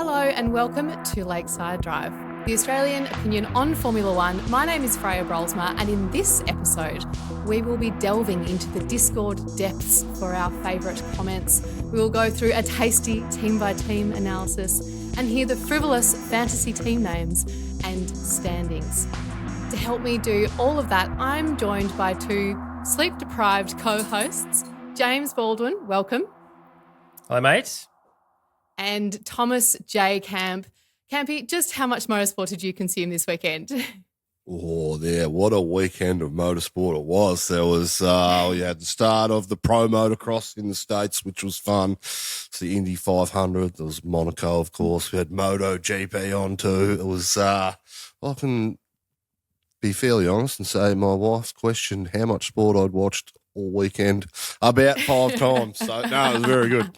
Hello and welcome to Lakeside Drive, the Australian opinion on Formula One. My name is Freya Brolsma, and in this episode, we will be delving into the Discord depths for our favourite comments. We will go through a tasty team-by-team analysis and hear the frivolous fantasy team names and standings. To help me do all of that, I'm joined by two sleep-deprived co-hosts. James Baldwin, welcome. Hello, mate. And Thomas J. Camp. Campy, just how much motorsport did you consume this weekend? Oh, yeah, what a weekend of motorsport it was. There was, we had the start of the pro motocross in the States, which was fun. It's the Indy 500. There was Monaco, of course. We had Moto GP on too. It was, I can be fairly honest and say my wife questioned how much sport I'd watched all weekend about 5 times. So, no, it was very good.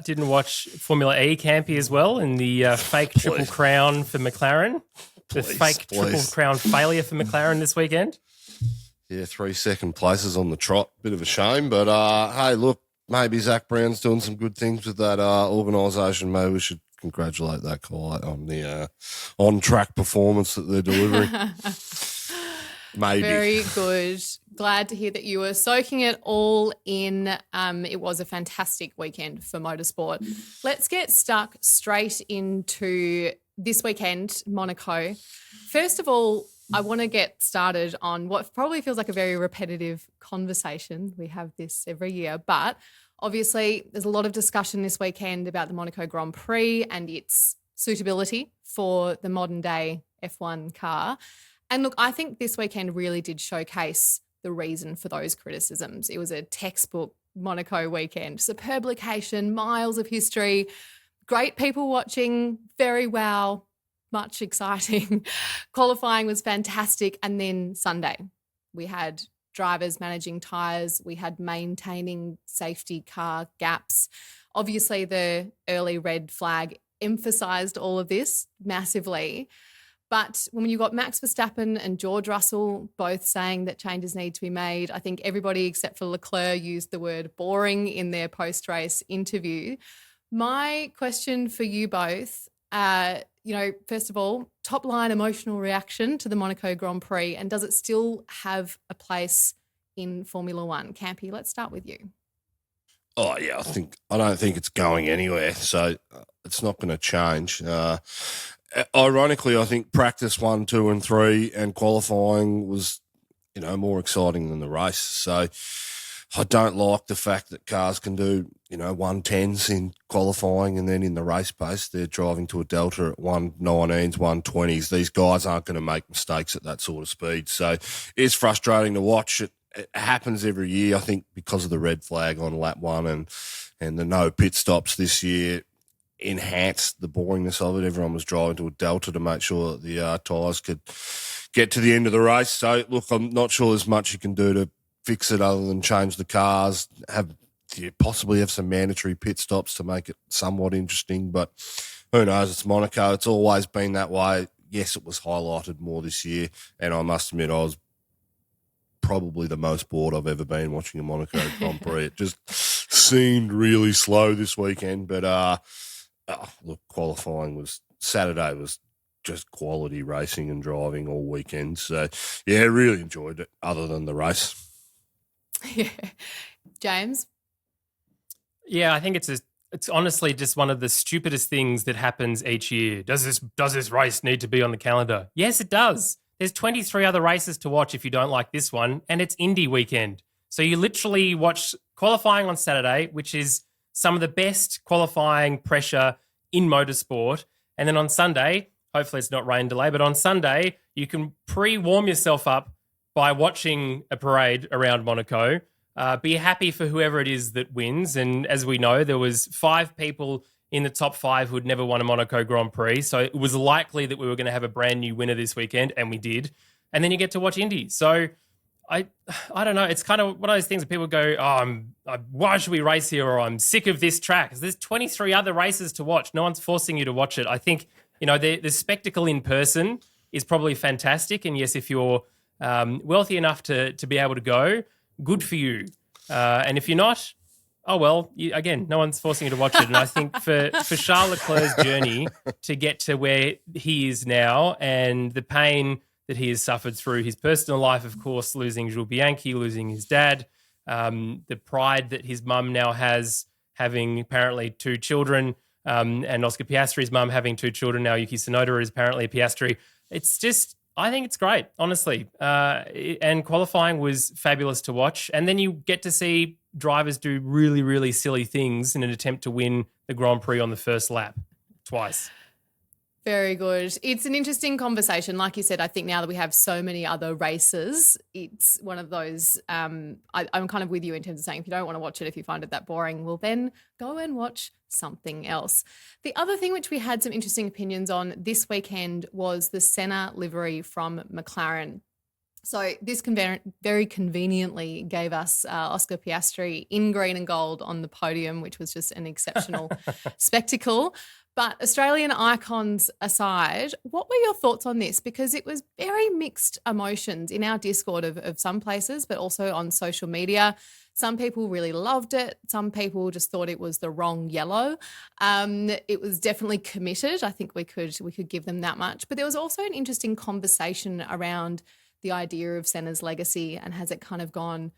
Didn't watch Formula E, Campy, as well, in the fake Triple Crown for McLaren. Triple Crown failure for McLaren this weekend. Yeah, 3 second places on the trot. Bit of a shame, but hey, look, maybe Zach Brown's doing some good things with that organisation. Maybe we should congratulate that guy on the on-track performance that they're delivering. Maybe. Very good. Glad to hear that you were soaking it all in. It was a fantastic weekend for motorsport. Let's get stuck straight into this weekend, Monaco. First of all, I want to get started on what probably feels like a very repetitive conversation. We have this every year, but obviously there's a lot of discussion this weekend about the Monaco Grand Prix and its suitability for the modern day F1 car. And look, I think this weekend really did showcase the reason for those criticisms. It was a textbook Monaco weekend, superb location, miles of history, great people watching, very wow, much exciting. Qualifying was fantastic. And then Sunday, we had drivers managing tyres, we had maintaining safety car gaps. Obviously, the early red flag emphasised all of this massively. But when you got Max Verstappen and George Russell both saying that changes need to be made, I think everybody except for Leclerc used the word boring in their post-race interview. My question for you both, first of all, top line emotional reaction to the Monaco Grand Prix, and does it still have a place in Formula One? Campy, let's start with you. Oh, yeah, I don't think it's going anywhere, so it's not going to change. Ironically, I think practice 1, 2 and 3 and qualifying was, more exciting than the race. So I don't like the fact that cars can do, 110s in qualifying and then in the race pace, they're driving to a delta at 119s, 120s. These guys aren't going to make mistakes at that sort of speed. So it's frustrating to watch. It happens every year, I think, because of the red flag on lap 1 and the no pit stops this year enhanced the boringness of it. Everyone was driving to a delta to make sure that the tyres could get to the end of the race. So, look, I'm not sure there's much you can do to fix it other than change the cars, possibly have some mandatory pit stops to make it somewhat interesting. But who knows? It's Monaco. It's always been that way. Yes, it was highlighted more this year, and I must admit I was probably the most bored I've ever been watching a Monaco Grand Prix. It just seemed really slow this weekend, but look, qualifying Saturday was just quality racing and driving all weekend. So, yeah, really enjoyed it other than the race. Yeah. James? Yeah, I think it's honestly just one of the stupidest things that happens each year. Does this race need to be on the calendar? Yes, it does. There's 23 other races to watch if you don't like this one, and it's Indy weekend. So you literally watch qualifying on Saturday, which is some of the best qualifying pressure in motorsport. And then on Sunday, hopefully it's not rain delay, but on Sunday, you can pre-warm yourself up by watching a parade around Monaco. Be happy for whoever it is that wins. And as we know, there was 5 people in the top 5 who'd never won a Monaco Grand Prix. So it was likely that we were going to have a brand new winner this weekend, and we did. And then you get to watch Indy. So I don't know. It's kind of one of those things that people go, why should we race here? Or I'm sick of this track. There's 23 other races to watch. No one's forcing you to watch it. I think, the spectacle in person is probably fantastic. And yes, if you're wealthy enough to be able to go, good for you. And if you're not, oh, well, again, no one's forcing you to watch it. And I think for Charles Leclerc's journey to get to where he is now and the pain that he has suffered through his personal life, of course, losing Jules Bianchi, losing his dad, the pride that his mum now has, having apparently 2 children, and Oscar Piastri's mum having 2 children now. Yuki Tsunoda is apparently a Piastri. It's just, I think it's great, honestly. And qualifying was fabulous to watch. And then you get to see drivers do really, really silly things in an attempt to win the Grand Prix on the first lap twice. Very good. It's an interesting conversation. Like you said, I think now that we have so many other races, it's one of those, I'm kind of with you in terms of saying if you don't want to watch it, if you find it that boring, well then go and watch something else. The other thing which we had some interesting opinions on this weekend was the Senna livery from McLaren. So this very conveniently gave us Oscar Piastri in green and gold on the podium, which was just an exceptional spectacle. But Australian icons aside, what were your thoughts on this? Because it was very mixed emotions in our Discord of some places, but also on social media. Some people really loved it. Some people just thought it was the wrong yellow. It was definitely committed. I think we could give them that much. But there was also an interesting conversation around the idea of Senna's legacy and has it kind of gone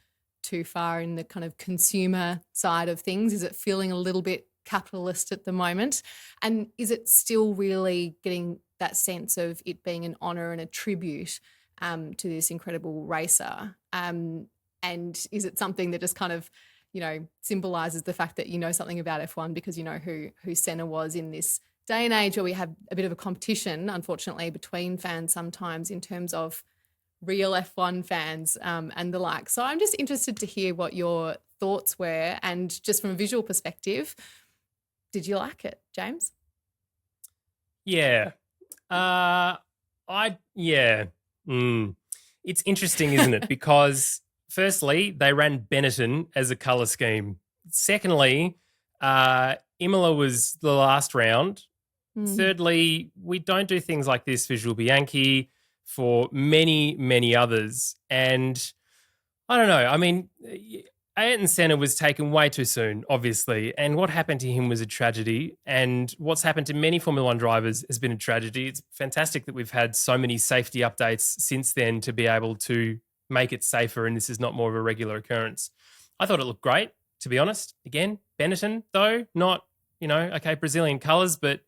too far in the kind of consumer side of things? Is it feeling a little bit capitalist at the moment? And is it still really getting that sense of it being an honour and a tribute to this incredible racer? And is it something that just kind of, symbolises the fact that you know something about F1 because you know who Senna was in this day and age where we have a bit of a competition, unfortunately, between fans sometimes in terms of real F1 fans and the like. So I'm just interested to hear what your thoughts were, and just from a visual perspective, did you like it, James? Yeah. It's interesting, isn't it? Because firstly, they ran Benetton as a colour scheme. Secondly, Imola was the last round. Thirdly, we don't do things like this for Jules Bianchi, for many, many others. And I don't know. I mean, Ayrton Senna was taken way too soon, obviously, and what happened to him was a tragedy, and what's happened to many Formula One drivers has been a tragedy. It's fantastic that we've had so many safety updates since then to be able to make it safer, and this is not more of a regular occurrence. I thought it looked great, to be honest. Again, Benetton, though, not, Brazilian colours, but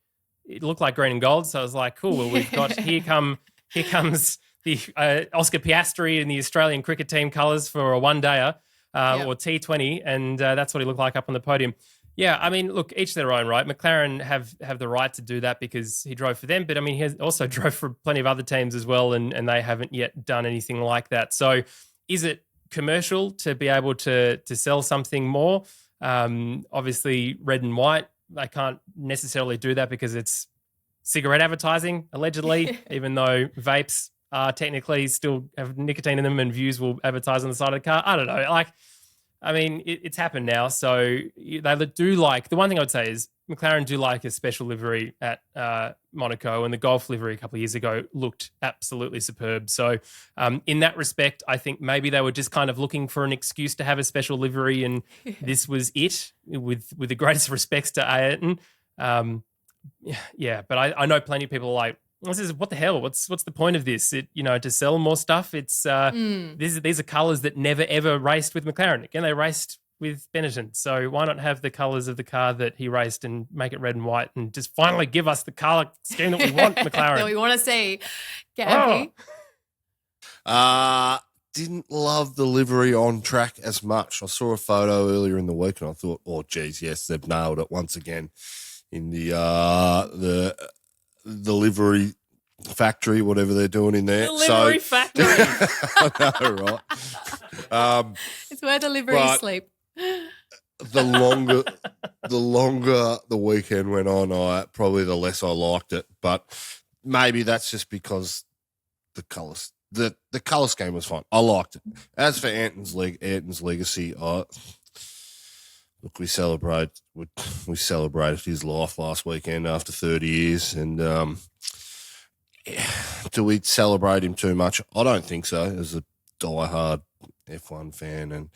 it looked like green and gold, so I was like, cool, well, we've got, here comes the Oscar Piastri in the Australian cricket team colours for a one-dayer. Or T20, and that's what he looked like up on the podium. Yeah, I mean, look, each their own, right? McLaren have the right to do that because he drove for them, but I mean, he also drove for plenty of other teams as well, and they haven't yet done anything like that. So is it commercial to be able to sell something more? Obviously, red and white, they can't necessarily do that because it's cigarette advertising, allegedly, even though vapes technically still have nicotine in them and Views will advertise on the side of the car. I don't know. It's happened now. So they do like, the one thing I would say is McLaren do like a special livery at Monaco, and the Golf livery a couple of years ago looked absolutely superb. So in that respect, I think maybe they were just kind of looking for an excuse to have a special livery, and this was it, with the greatest respects to Ayrton. But I know plenty of people are like, what the hell? What's the point of this? To sell more stuff. It's these are colours that never ever raced with McLaren. Again, they raced with Benetton. So why not have the colours of the car that he raced and make it red and white and just finally give us the colour scheme that we want, McLaren? That we want to see. Gabby? Didn't love the livery on track as much. I saw a photo earlier in the week and I thought, oh geez, yes, they've nailed it once again in the livery factory, whatever they're doing in there. Livery factory. I know, right? It's where the livery sleep. The longer the weekend went on, probably the less I liked it. But maybe that's just because the colours, the colour scheme was fine. I liked it. As for Ayrton's legacy, look, we celebrated his life last weekend after 30 years, and do we celebrate him too much? I don't think so. As a diehard F1 fan,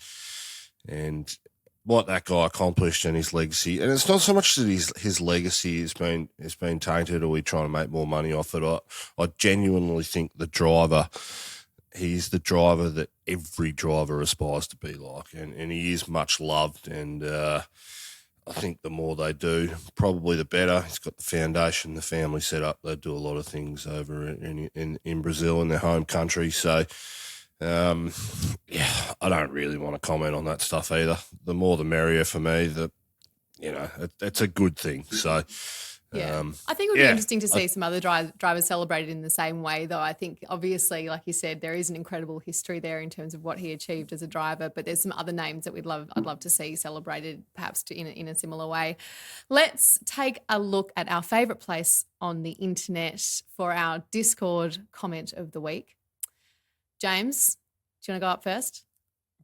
and what that guy accomplished and his legacy, and it's not so much that his legacy has been tainted or we're trying to make more money off it. I genuinely think he's the driver that every driver aspires to be like, and he is much loved, and I think the more they do, probably the better. He's got the foundation, the family set up. They do a lot of things over in Brazil, in their home country. So, I don't really want to comment on that stuff either. The more the merrier for me. It's a good thing. So, yeah, I think it would be interesting to see some other drivers celebrated in the same way, though. I think, obviously, like you said, there is an incredible history there in terms of what he achieved as a driver, but there's some other names that I'd love to see celebrated perhaps in a similar way. Let's take a look at our favourite place on the internet for our Discord comment of the week. James, do you want to go up first?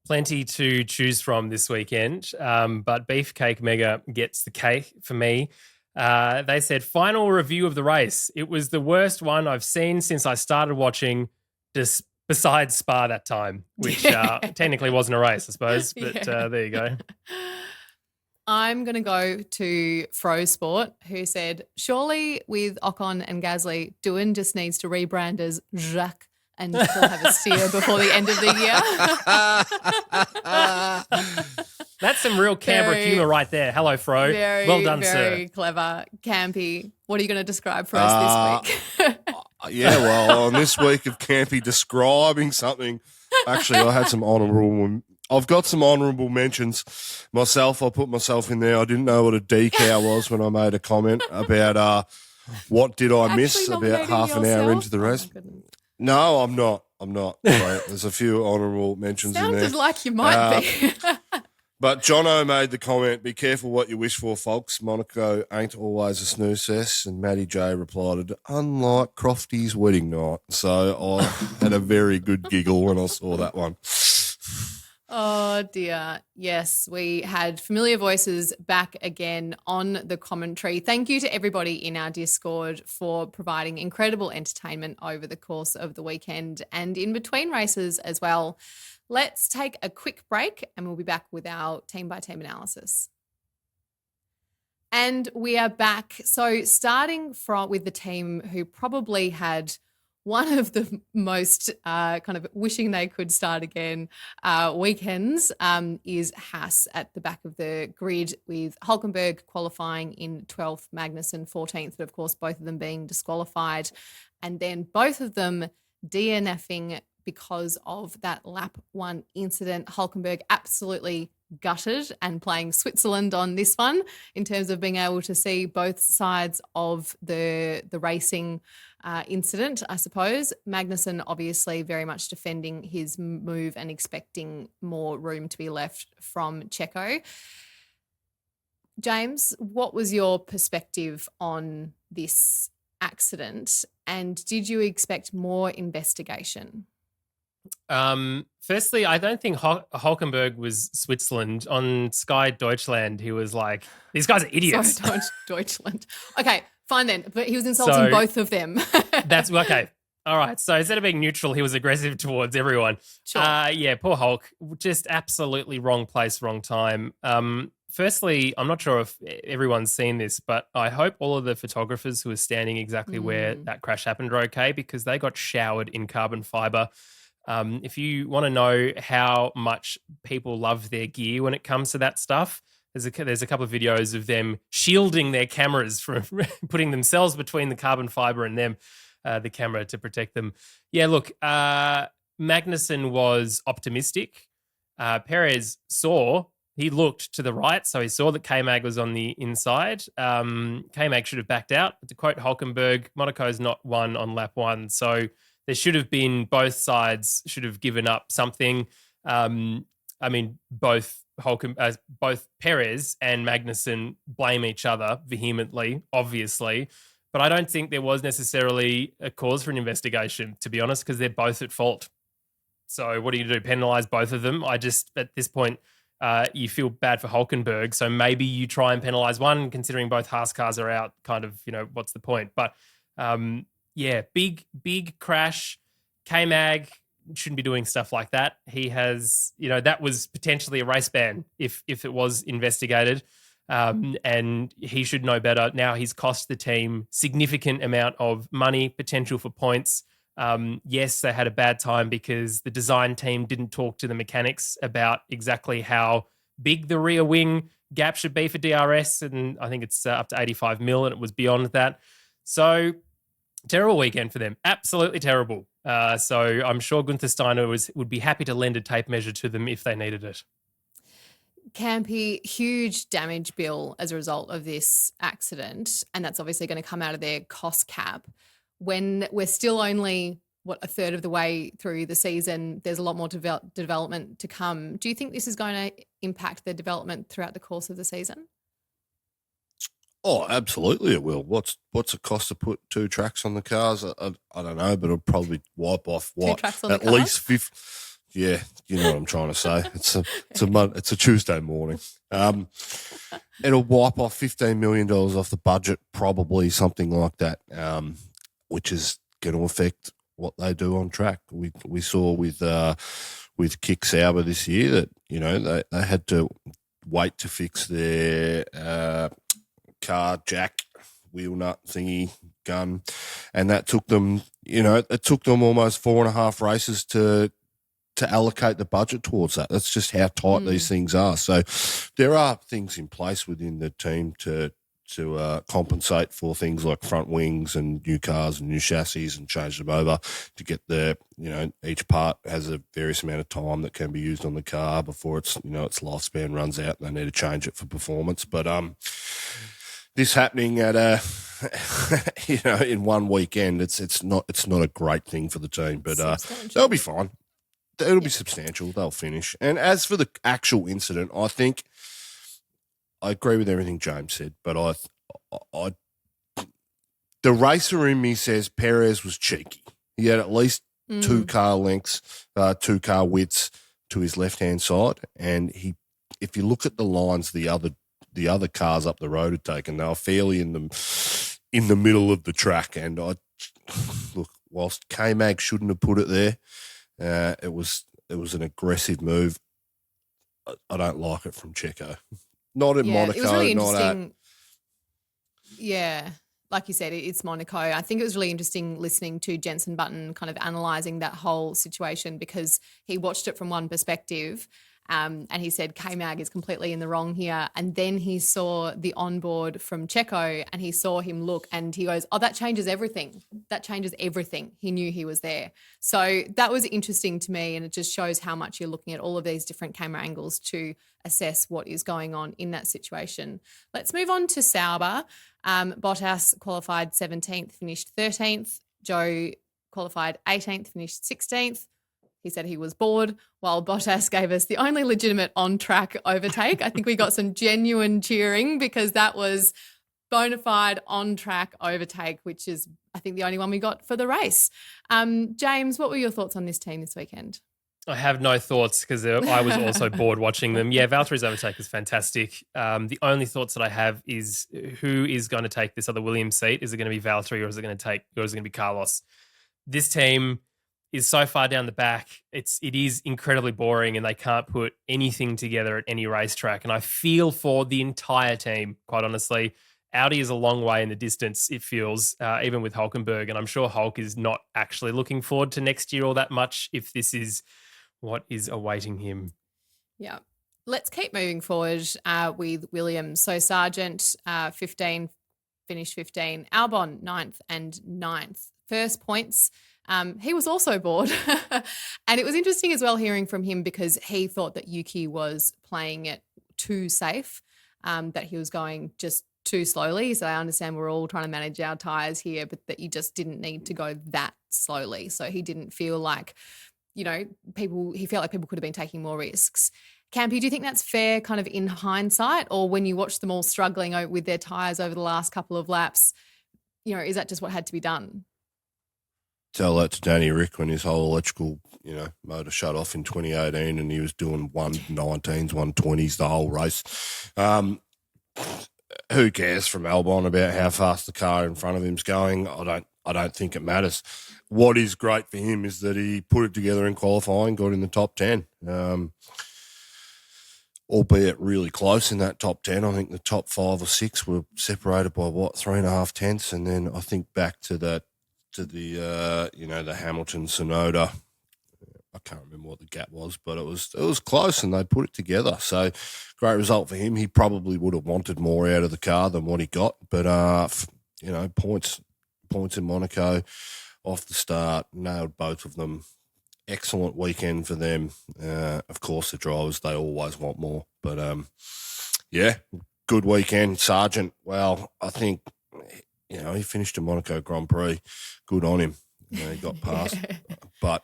Plenty to choose from this weekend, but Beefcake Mega gets the cake for me. They said, final review of the race. It was the worst one I've seen since I started watching, just besides Spa that time, which technically wasn't a race, I suppose. But there you go. I'm going to go to Frosport, who said, surely with Ocon and Gasly, Doohan just needs to rebrand as Jacques and still have a steer before the end of the year. That's some real Canberra humour right there. Hello, Fro. Well done, sir. Very clever. Campy, what are you going to describe for us this week? On this week of Campy describing something, actually, I've got some honourable mentions myself. I put myself in there. I didn't know what a decal was when I made a comment about what did I miss about half an hour into the race. No, I'm not. Right. There's a few honourable mentions in there. Sounded like you might be. But Jono made the comment, be careful what you wish for, folks. Monaco ain't always a snooze fest. And Matty J replied, unlike Crofty's wedding night. So I had a very good giggle when I saw that one. Oh, dear. Yes, we had familiar voices back again on the commentary. Thank you to everybody in our Discord for providing incredible entertainment over the course of the weekend and in between races as well. Let's take a quick break and we'll be back with our team-by-team analysis. And we are back. So starting with the team who probably had one of the most kind of wishing they could start again weekends is HAAS at the back of the grid, with Hülkenberg qualifying in 12th, Magnussen 14th, but of course both of them being disqualified, and then both of them DNFing because of that lap one incident. Hülkenberg absolutely gutted and playing Switzerland on this one in terms of being able to see both sides of the racing incident, I suppose. Magnussen obviously very much defending his move and expecting more room to be left from Checo. James, what was your perspective on this accident, and did you expect more investigation? Firstly, I don't think Hülkenberg was Switzerland. On Sky Deutschland, he was like, these guys are idiots. Sorry, Deutschland. Okay, fine then. But he was insulting both of them. That's okay. All right. So instead of being neutral, he was aggressive towards everyone. Sure. Poor Hulk. Just absolutely wrong place, wrong time. Firstly, I'm not sure if everyone's seen this, but I hope all of the photographers who are standing exactly where that crash happened are okay, because they got showered in carbon fiber. If you want to know how much people love their gear when it comes to that stuff, there's a couple of videos of them shielding their cameras from putting themselves between the carbon fiber and them, the camera, to protect them. Yeah, look, Magnussen was optimistic. Perez he looked to the right, so he saw that K-Mag was on the inside. K-Mag should have backed out. But to quote Hülkenberg, Monaco's not won on lap one, so there should have been, both sides should have given up something. Both Perez and Magnussen blame each other vehemently, obviously, but I don't think there was necessarily a cause for an investigation, to be honest, because they're both at fault. So what do you do? Penalise both of them? At this point, you feel bad for Hülkenberg, so maybe you try and penalise one, considering both HAAS cars are out. Kind of, what's the point? But big crash. K-Mag shouldn't be doing stuff like that. He has, that was potentially a race ban if it was investigated. And he should know better. Now he's cost the team significant amount of money, potential for points. Yes, they had a bad time because the design team didn't talk to the mechanics about exactly how big the rear wing gap should be for DRS. And I think it's up to 85 mil, and it was beyond that. So terrible weekend for them. Absolutely terrible. So I'm sure Gunther Steiner would be happy to lend a tape measure to them if they needed it. Campy, huge damage bill as a result of this accident, and that's obviously going to come out of their cost cap. When we're still only, a third of the way through the season, there's a lot more development to come. Do you think this is going to impact the development throughout the course of the season? Oh, absolutely it will. What's it cost to put 2 tracks on the cars? I don't know, but it'll probably wipe off what? 2 tracks on at the cars? least 50. Yeah, you know what I'm trying to say. It's a Tuesday morning. It'll wipe off $15 million off the budget, probably something like that, which is going to affect what they do on track. We saw with Kick Sauber this year that they had to wait to fix their car jack wheel nut thingy gun, and that took them. It took them almost 4.5 races to allocate the budget towards that. That's just how tight these things are. So there are things in place within the team to compensate for things like front wings and new cars and new chassis and change them over to get each part has a various amount of time that can be used on the car before its lifespan runs out and they need to change it for performance. But this happening at in one weekend, it's not a great thing for the team, but they'll be fine. It'll be substantial. They'll finish. And as for the actual incident, I think I agree with everything James said, but the racer in me says Perez was cheeky. He had at least 2 car lengths, 2 car widths to his left-hand side, and if you look at the lines the other cars up the road had taken, they were fairly in the middle of the track. And whilst K-Mag shouldn't have put it there, it was an aggressive move. I don't like it from Checo. Not in Monaco. It was really interesting. Like you said, it's Monaco. I think it was really interesting listening to Jenson Button kind of analysing that whole situation, because he watched it from one perspective. And he said K-Mag is completely in the wrong here. And then he saw the onboard from Checo and he saw him look and he goes, oh, that changes everything. That changes everything. He knew he was there. So that was interesting to me, and it just shows how much you're looking at all of these different camera angles to assess what is going on in that situation. Let's move on to Sauber. Bottas qualified 17th, finished 13th. Joe qualified 18th, finished 16th. He said he was bored, while Bottas gave us the only legitimate on-track overtake. I think we got some genuine cheering because that was bona fide on-track overtake, which is, I think, the only one we got for the race. James, what were your thoughts on this team this weekend? I have no thoughts because I was also bored watching them. Yeah, Valtteri's overtake was fantastic. The only thoughts that I have is who is going to take this other Williams seat? Is it going to be Valtteri or is it going to be Carlos? This team is so far down the back. It is incredibly boring, and they can't put anything together at any racetrack. And I feel for the entire team, quite honestly. Audi is a long way in the distance, it feels, even with Hulkenberg. And I'm sure Hulk is not actually looking forward to next year all that much if this is what is awaiting him. Yeah. Let's keep moving forward with Williams. So Sargent, 15, finished 15. Albon, 9th and 9th. First points. He was also bored. And it was interesting as well hearing from him because he thought that Yuki was playing it too safe, that he was going just too slowly. So I understand we're all trying to manage our tyres here, but that you just didn't need to go that slowly. So he didn't feel like, he felt like people could have been taking more risks. Campy, do you think that's fair kind of in hindsight, or when you watch them all struggling with their tyres over the last couple of laps, is that just what had to be done? Tell that to Danny Rick when his whole electrical, motor shut off in 2018 and he was doing 119s, 120s the whole race. who cares from Albon about how fast the car in front of him's going? I don't think it matters. What is great for him is that he put it together in qualifying, got in the top 10. Albeit really close in that top 10. I think the top 5 or 6 were separated by 3.5 tenths, and then I think back to the Hamilton Sonoda. I can't remember what the gap was, but it was close, and they put it together. So great result for him. He probably would have wanted more out of the car than what he got, but points in Monaco off the start, nailed both of them. Excellent weekend for them. Of course, the drivers, they always want more. But, good weekend. Sargent, well, I think, he finished a Monaco Grand Prix. Good on him. He got past. But,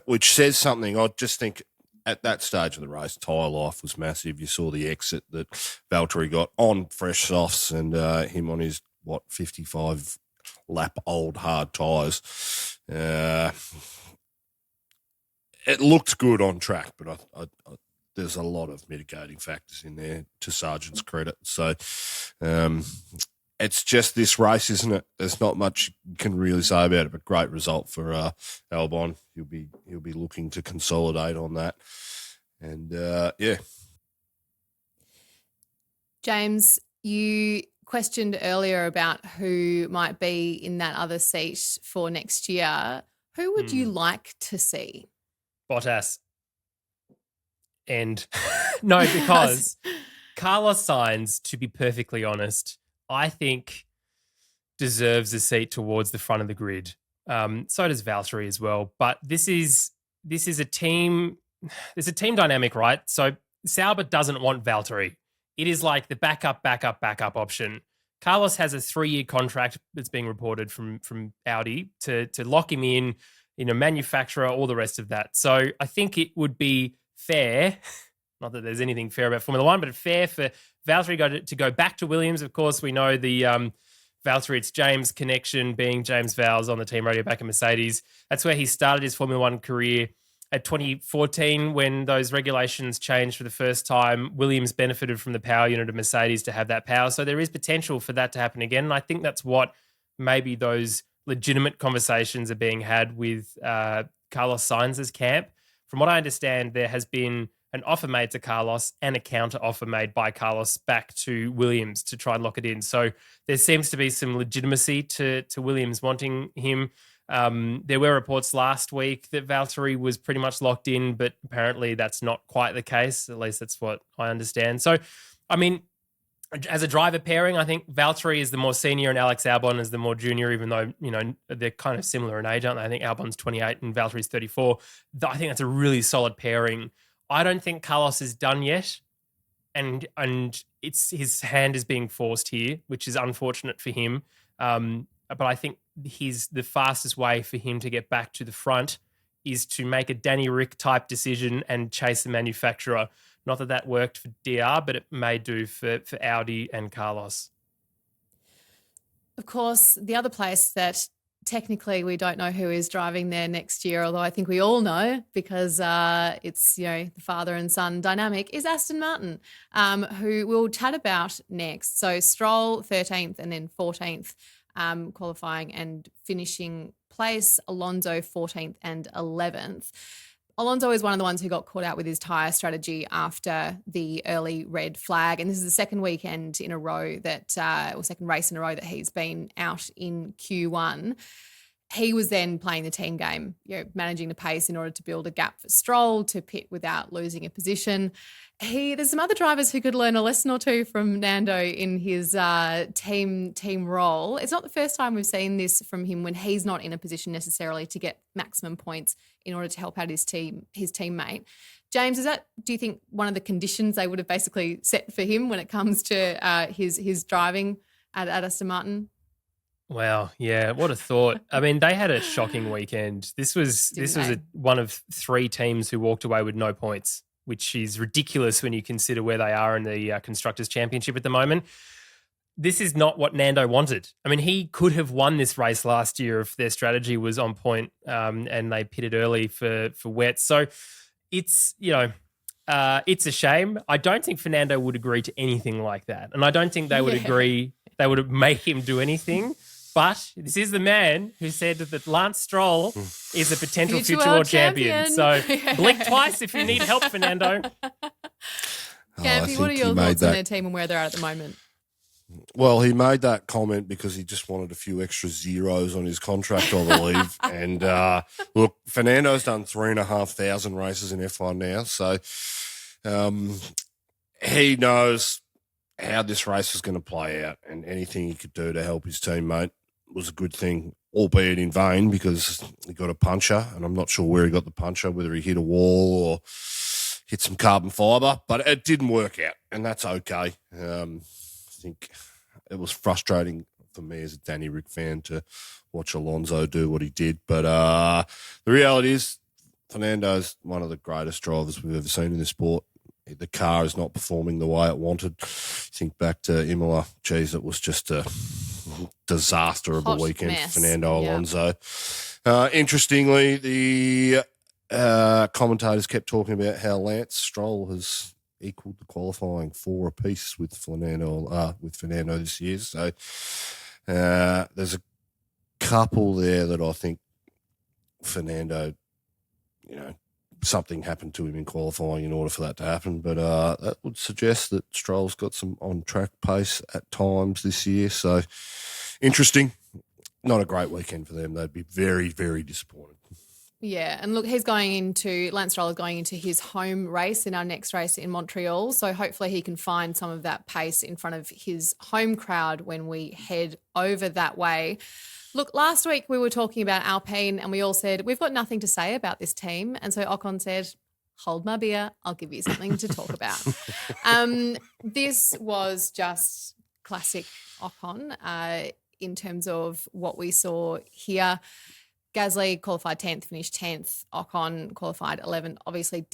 which says something. I just think at that stage of the race, tyre life was massive. You saw the exit that Valtteri got on fresh softs and him on his, 55-lap-old hard tyres. It looked good on track, but I there's a lot of mitigating factors in there to Sargent's credit. So it's just this race, isn't it? There's not much you can really say about it, but great result for Albon. He'll be looking to consolidate on that. And, James, you questioned earlier about who might be in that other seat for next year. Who would you like to see? Bottas. And no, because Carlos Sainz, to be perfectly honest, I think deserves a seat towards the front of the grid. So does Valtteri as well. But this is a team. There's a team dynamic, right? So Sauber doesn't want Valtteri. It is like the backup option. Carlos has a 3-year contract that's being reported from Audi to lock him in. Manufacturer, all the rest of that. So I think it would be fair, not that there's anything fair about Formula One, but fair for Valtteri to go back to Williams. Of course, we know the Valtteri, it's James connection, being James Vowles on the team radio back in Mercedes. That's where he started his Formula One career. At 2014, when those regulations changed for the first time, Williams benefited from the power unit of Mercedes to have that power. So there is potential for that to happen again. And I think that's what maybe those legitimate conversations are being had with Carlos Sainz's camp. From what I understand, there has been an offer made to Carlos and a counter offer made by Carlos back to Williams to try and lock it in. So there seems to be some legitimacy to Williams wanting him. There were reports last week that Valtteri was pretty much locked in, but apparently that's not quite the case. At least that's what I understand. So, I mean, as a driver pairing, I think Valtteri is the more senior and Alex Albon is the more junior, even though, they're kind of similar in age, aren't they? I think Albon's 28 and Valtteri's 34. I think that's a really solid pairing. I don't think Carlos is done yet. And it's his hand is being forced here, which is unfortunate for him. But I think the fastest way for him to get back to the front is to make a Danny Rick type decision and chase the manufacturer. Not that worked for DR, but it may do for Audi and Carlos. Of course, the other place that technically we don't know who is driving there next year, although I think we all know because it's, the father and son dynamic, is Aston Martin, who we'll chat about next. So Stroll 13th and then 14th qualifying and finishing place, Alonso 14th and 11th. Alonso is one of the ones who got caught out with his tyre strategy after the early red flag. And this is the second weekend in a row or second race in a row that he's been out in Q1. He was then playing the team game, managing the pace in order to build a gap for Stroll to pit without losing a position. There's some other drivers who could learn a lesson or two from Nando in his team role. It's not the first time we've seen this from him when he's not in a position necessarily to get maximum points in order to help out his teammate. James, do you think one of the conditions they would have basically set for him when it comes to his driving at Aston Martin? Wow, yeah, what a thought. I mean, they had a shocking weekend. This was one of 3 teams who walked away with no points, which is ridiculous when you consider where they are in the Constructors' Championship at the moment. This is not what Nando wanted. I mean, he could have won this race last year if their strategy was on point and they pitted early for wet. So it's, it's a shame. I don't think Fernando would agree to anything like that. And I don't think they would agree, they would make him do anything. But this is the man who said that Lance Stroll is a potential future world champion. So blink twice if you need help, Fernando. Campy, what are your thoughts on their team and where they're at the moment? Well, he made that comment because he just wanted a few extra zeros on his contract, I believe. And look, Fernando's done 3,500 races in F1 now. So he knows how this race is going to play out, and anything he could do to help his teammate was a good thing, albeit in vain because he got a puncher, and I'm not sure where he got the puncher, whether he hit a wall or hit some carbon fibre, but it didn't work out, and that's okay. I think it was frustrating for me as a Danny Rick fan to watch Alonso do what he did, but the reality is Fernando's one of the greatest drivers we've ever seen in the sport. The car is not performing the way it wanted. Think back to Imola. Geez, it was just a disaster of a weekend for Fernando Alonso. Interestingly, the commentators kept talking about how Lance Stroll has equalled the qualifying 4 apiece with Fernando this year. So there's a couple there that I think Fernando, something happened to him in qualifying in order for that to happen. But that would suggest that Stroll's got some on-track pace at times this year. So interesting. Not a great weekend for them. They'd be very, very disappointed. Yeah, and look, Lance Stroll is going into his home race in our next race in Montreal, so hopefully he can find some of that pace in front of his home crowd when we head over that way. Look, last week we were talking about Alpine and we all said, we've got nothing to say about this team, and so Ocon said, hold my beer, I'll give you something to talk about. This was just classic Ocon in terms of what we saw here. Gasly qualified 10th, finished 10th. Ocon qualified 11th. Obviously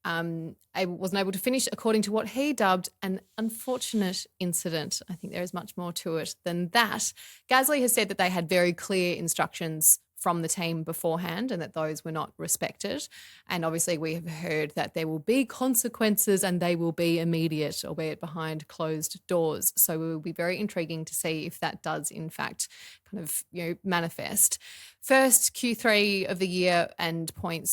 wasn't able to finish according to what he dubbed an unfortunate incident. I think there is much more to it than that. Gasly has said that they had very clear instructions from the team beforehand and that those were not respected. And obviously we have heard that there will be consequences and they will be immediate, albeit behind closed doors. So it will be very intriguing to see if that does in fact kind of manifest. First Q3 of the year and point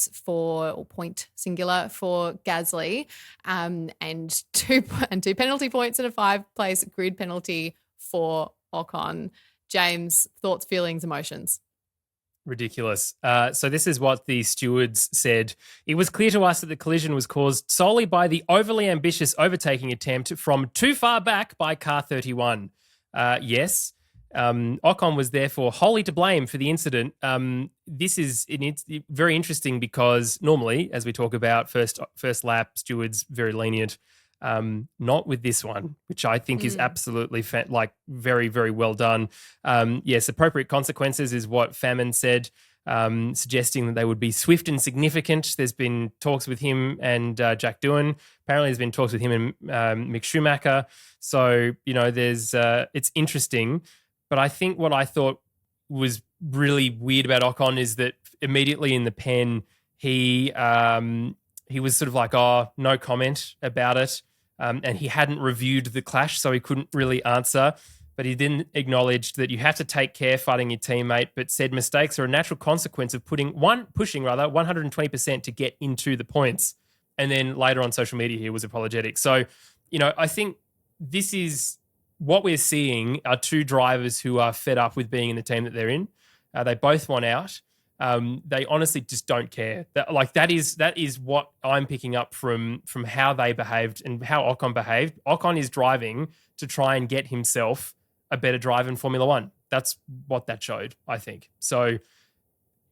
singular for Gasly, and two penalty points and a 5-place grid penalty for Ocon. James, thoughts, feelings, emotions? Ridiculous. So this is what the stewards said. It was clear to us that the collision was caused solely by the overly ambitious overtaking attempt from too far back by car 31. Yes. Ocon was therefore wholly to blame for the incident. This is it's very interesting because normally, as we talk about first lap, stewards very lenient. Not with this one, which I think is absolutely very, very well done. Yes, appropriate consequences is what Famin said, suggesting that they would be swift and significant. There's been talks with him and Jack Doohan. Apparently there's been talks with him and Mick Schumacher. So, it's interesting. But I think what I thought was really weird about Ocon is that immediately in the pen, he was sort of like, oh, no comment about it. And he hadn't reviewed the clash, so he couldn't really answer. But he didn't acknowledge that you have to take care fighting your teammate, but said mistakes are a natural consequence of pushing 120% to get into the points. And then later on social media, he was apologetic. So, I think this is what we're seeing are two drivers who are fed up with being in the team that they're in. They both want out. They honestly just don't care. That is what I'm picking up from how they behaved and how Ocon behaved. Ocon is driving to try and get himself a better drive in Formula One. That's what that showed, I think. So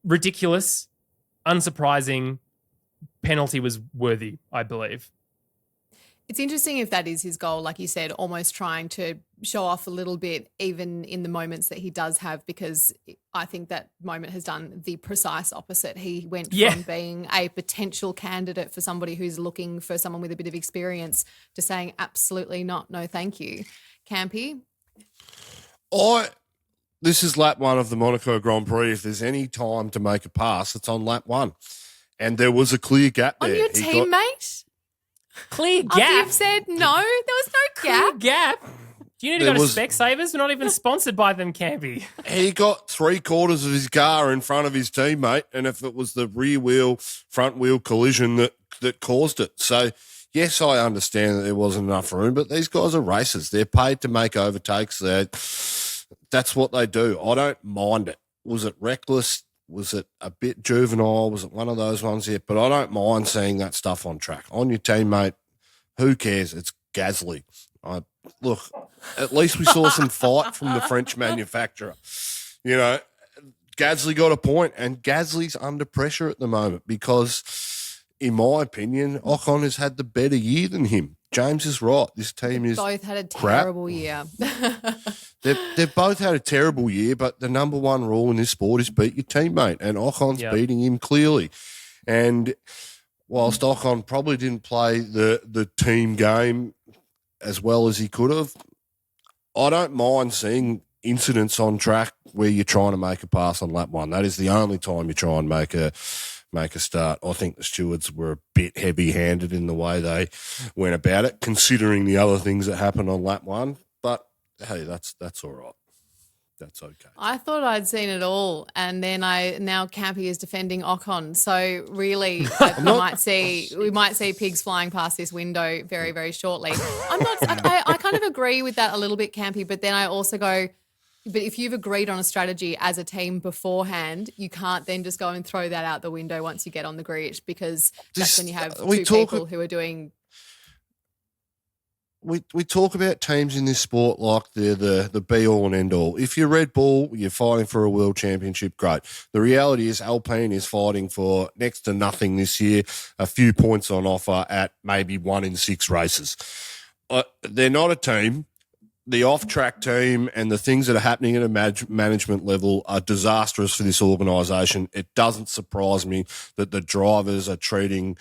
ridiculous, unsurprising, penalty was worthy, I believe. It's interesting if that is his goal, like you said, almost trying to show off a little bit, even in the moments that he does have, because I think that moment has done the precise opposite. He went from being a potential candidate for somebody who's looking for someone with a bit of experience to saying absolutely not, no thank you. Campy? This is lap 1 of the Monaco Grand Prix. If there's any time to make a pass, it's on lap 1. And there was a clear gap there. On your teammate? Clear After gap. you've said no, there was no Clear gap. gap. Do you need to There go to was- Specsavers? We're not even sponsored by them, Campy. He got 3/4 of his car in front of his teammate, and if it was the rear wheel, front wheel collision that caused it. So, yes, I understand that there wasn't enough room, but these guys are racers. They're paid to make overtakes. That's what they do. I don't mind it. Was it reckless? Was it a bit juvenile? Was it one of those ones yet? But I don't mind seeing that stuff on track. On your teammate, who cares? It's Gasly. Look, at least we saw some fight from the French manufacturer. You know, Gasly got a point, and Gasly's under pressure at the moment because, in my opinion, Ocon has had the better year than him. James is right. This team is Both had a crap. terrible year. They've both had a terrible year, but the number one rule in this sport is beat your teammate, and Ocon's beating him clearly. And whilst Ocon probably didn't play the team game as well as he could have, I don't mind seeing incidents on track where you're trying to make a pass on lap one. That is the only time you try and make a start. I think the stewards were a bit heavy-handed in the way they went about it, considering the other things that happened on lap one. But hey, that's all right. That's okay. I thought I'd seen it all, and then now Campy is defending Ocon. So really, we might see pigs flying past this window very, very shortly. I kind of agree with that a little bit, Campy, but then I also go, but if you've agreed on a strategy as a team beforehand, you can't then just go and throw that out the window once you get on the grid, because that's when you have two people who are doing. We talk about teams in this sport like they're the be-all and end-all. If you're Red Bull, you're fighting for a world championship, great. The reality is Alpine is fighting for next to nothing this year, a few points on offer at maybe 1 in 6 races. They're not a team. The off-track team and the things that are happening at a management level are disastrous for this organisation. It doesn't surprise me that the drivers are treating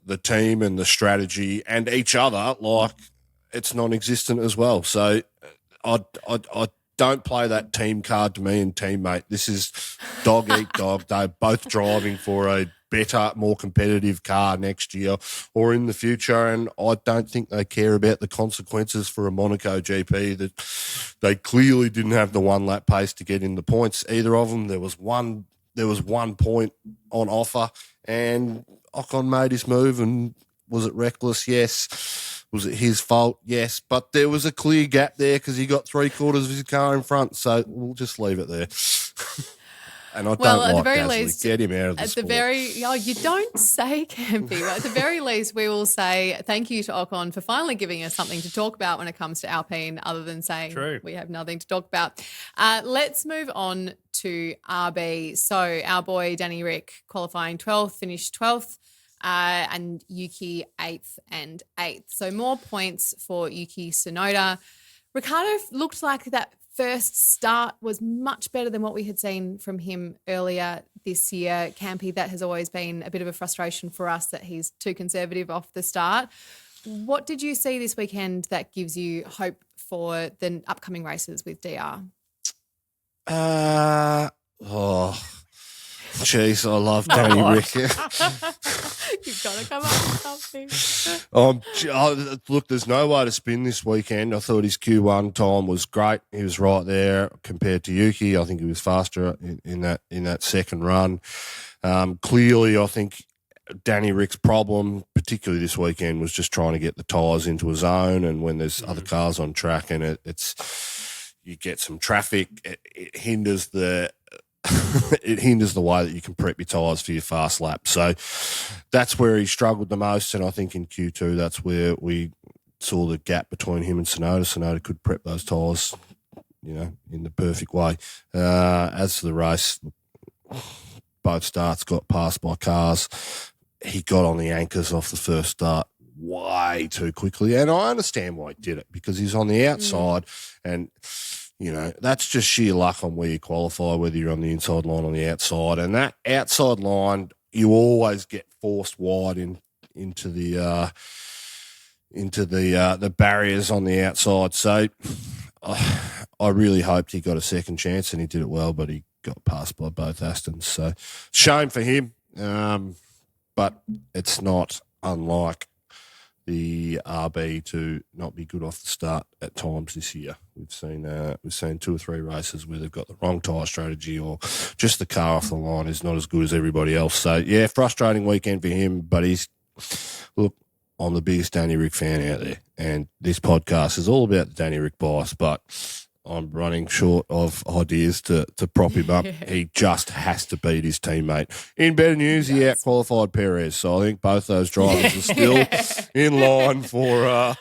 the team and the strategy and each other like it's non-existent as well. So I don't play that team card to me and teammate. This is dog eat dog. They're both driving for a better, more competitive car next year or in the future, and I don't think they care about the consequences for a Monaco GP that they clearly didn't have the 1 lap pace to get in the points. Either of them, there was one point on offer, and Ocon made his move. And was it reckless? Yes. Was it his fault? Yes. But there was a clear gap there because he got 3/4 of his car in front. So we'll just leave it there. And I don't like Gasly. Get him out of the sport. You don't say, Campy. At the very least, we will say thank you to Ocon for finally giving us something to talk about when it comes to Alpine, other than saying we have nothing to talk about. Let's move on to RB. So our boy Danny Rick qualifying 12th, finished 12th. And Yuki 8th and 8th. So more points for Yuki Tsunoda. Ricciardo looked like that first start was much better than what we had seen from him earlier this year. Campy, that has always been a bit of a frustration for us that he's too conservative off the start. What did you see this weekend that gives you hope for the upcoming races with DR? Jeez, I love Danny Rick. You've got to come up with something. Look, there's no way to spin this weekend. I thought his Q1 time was great. He was right there compared to Yuki. I think he was faster in that second run. Clearly, I think Danny Rick's problem, particularly this weekend, was just trying to get the tyres into a zone, and when there's other cars on track and you get some traffic, it hinders the way that you can prep your tyres for your fast lap. So that's where he struggled the most, and I think in Q2 that's where we saw the gap between him and Tsunoda. Tsunoda could prep those tyres, in the perfect way. As for the race, both starts got passed by cars. He got on the anchors off the first start way too quickly, and I understand why he did it, because he's on the outside and that's just sheer luck on where you qualify, whether you're on the inside line or on the outside. And that outside line, you always get forced wide into the barriers on the outside. So I really hoped he got a second chance, and he did it well, but he got passed by both Astons. So shame for him, but it's not unlike the RB to not be good off the start at times this year. We've seen 2 or 3 races where they've got the wrong tyre strategy or just the car off the line is not as good as everybody else. So, yeah, frustrating weekend for him, but I'm the biggest Danny Rick fan out there, and this podcast is all about the Danny Rick bias, but I'm running short of ideas to prop him up. He just has to beat his teammate. In better news, he out-qualified Perez, so I think both those drivers are still in line for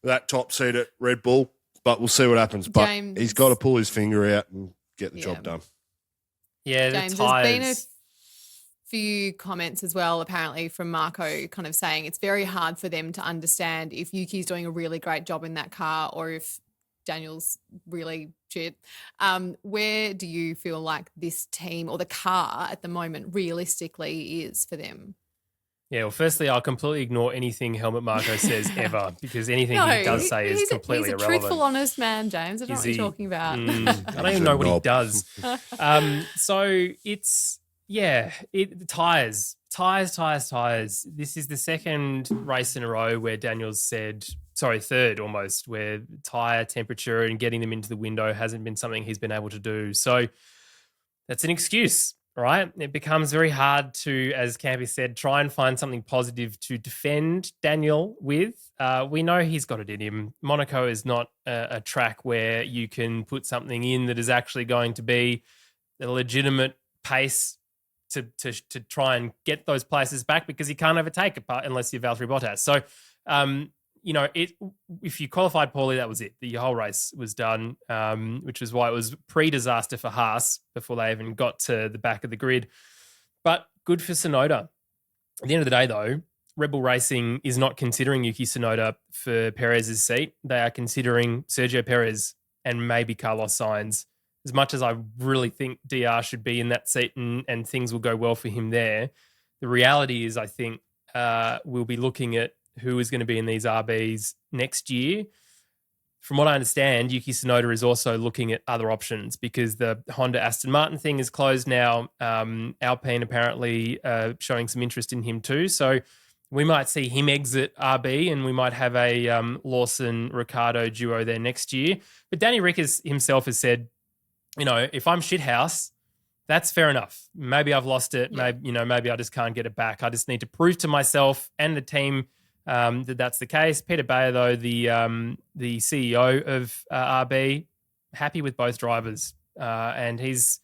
that top seat at Red Bull, but we'll see what happens. But he's got to pull his finger out and get the job done. Yeah, James, there's been a few comments as well, apparently, from Marco kind of saying it's very hard for them to understand if Yuki's doing a really great job in that car or if Daniel's really shit. Where do you feel like this team or the car at the moment realistically is for them? Yeah, well, firstly, I'll completely ignore anything Helmut Marko says ever because anything he does say is completely irrelevant. He's a truthful, honest man, James. I don't know what you're talking about. I don't even know what he does. So it's, tires. This is the second race in a row where Daniel's said, third almost, where tyre temperature and getting them into the window hasn't been something he's been able to do. So that's an excuse, right? It becomes very hard to, as Campy said, try and find something positive to defend Daniel with. We know he's got it in him. Monaco is not a track where you can put something in that is actually going to be a legitimate pace to try and get those places back because you can't overtake it unless you're Valtteri Bottas. So, if you qualified poorly, that was it. The whole race was done, which is why it was pre-disaster for HAAS before they even got to the back of the grid. But good for Tsunoda. At the end of the day, though, Red Bull Racing is not considering Yuki Tsunoda for Perez's seat. They are considering Sergio Perez and maybe Carlos Sainz. As much as I really think DR should be in that seat and things will go well for him there, the reality is I think we'll be looking at who is going to be in these RBs next year. From what I understand, Yuki Tsunoda is also looking at other options because the Honda Aston Martin thing is closed now. Alpine apparently showing some interest in him too. So we might see him exit RB and we might have a Lawson-Ricciardo duo there next year. But Danny Rick himself has said, if I'm shithouse, that's fair enough. Maybe I've lost it. Yeah. Maybe I just can't get it back. I just need to prove to myself and the team that's the case. Peter Bayer, though, the CEO of RB, happy with both drivers, and he's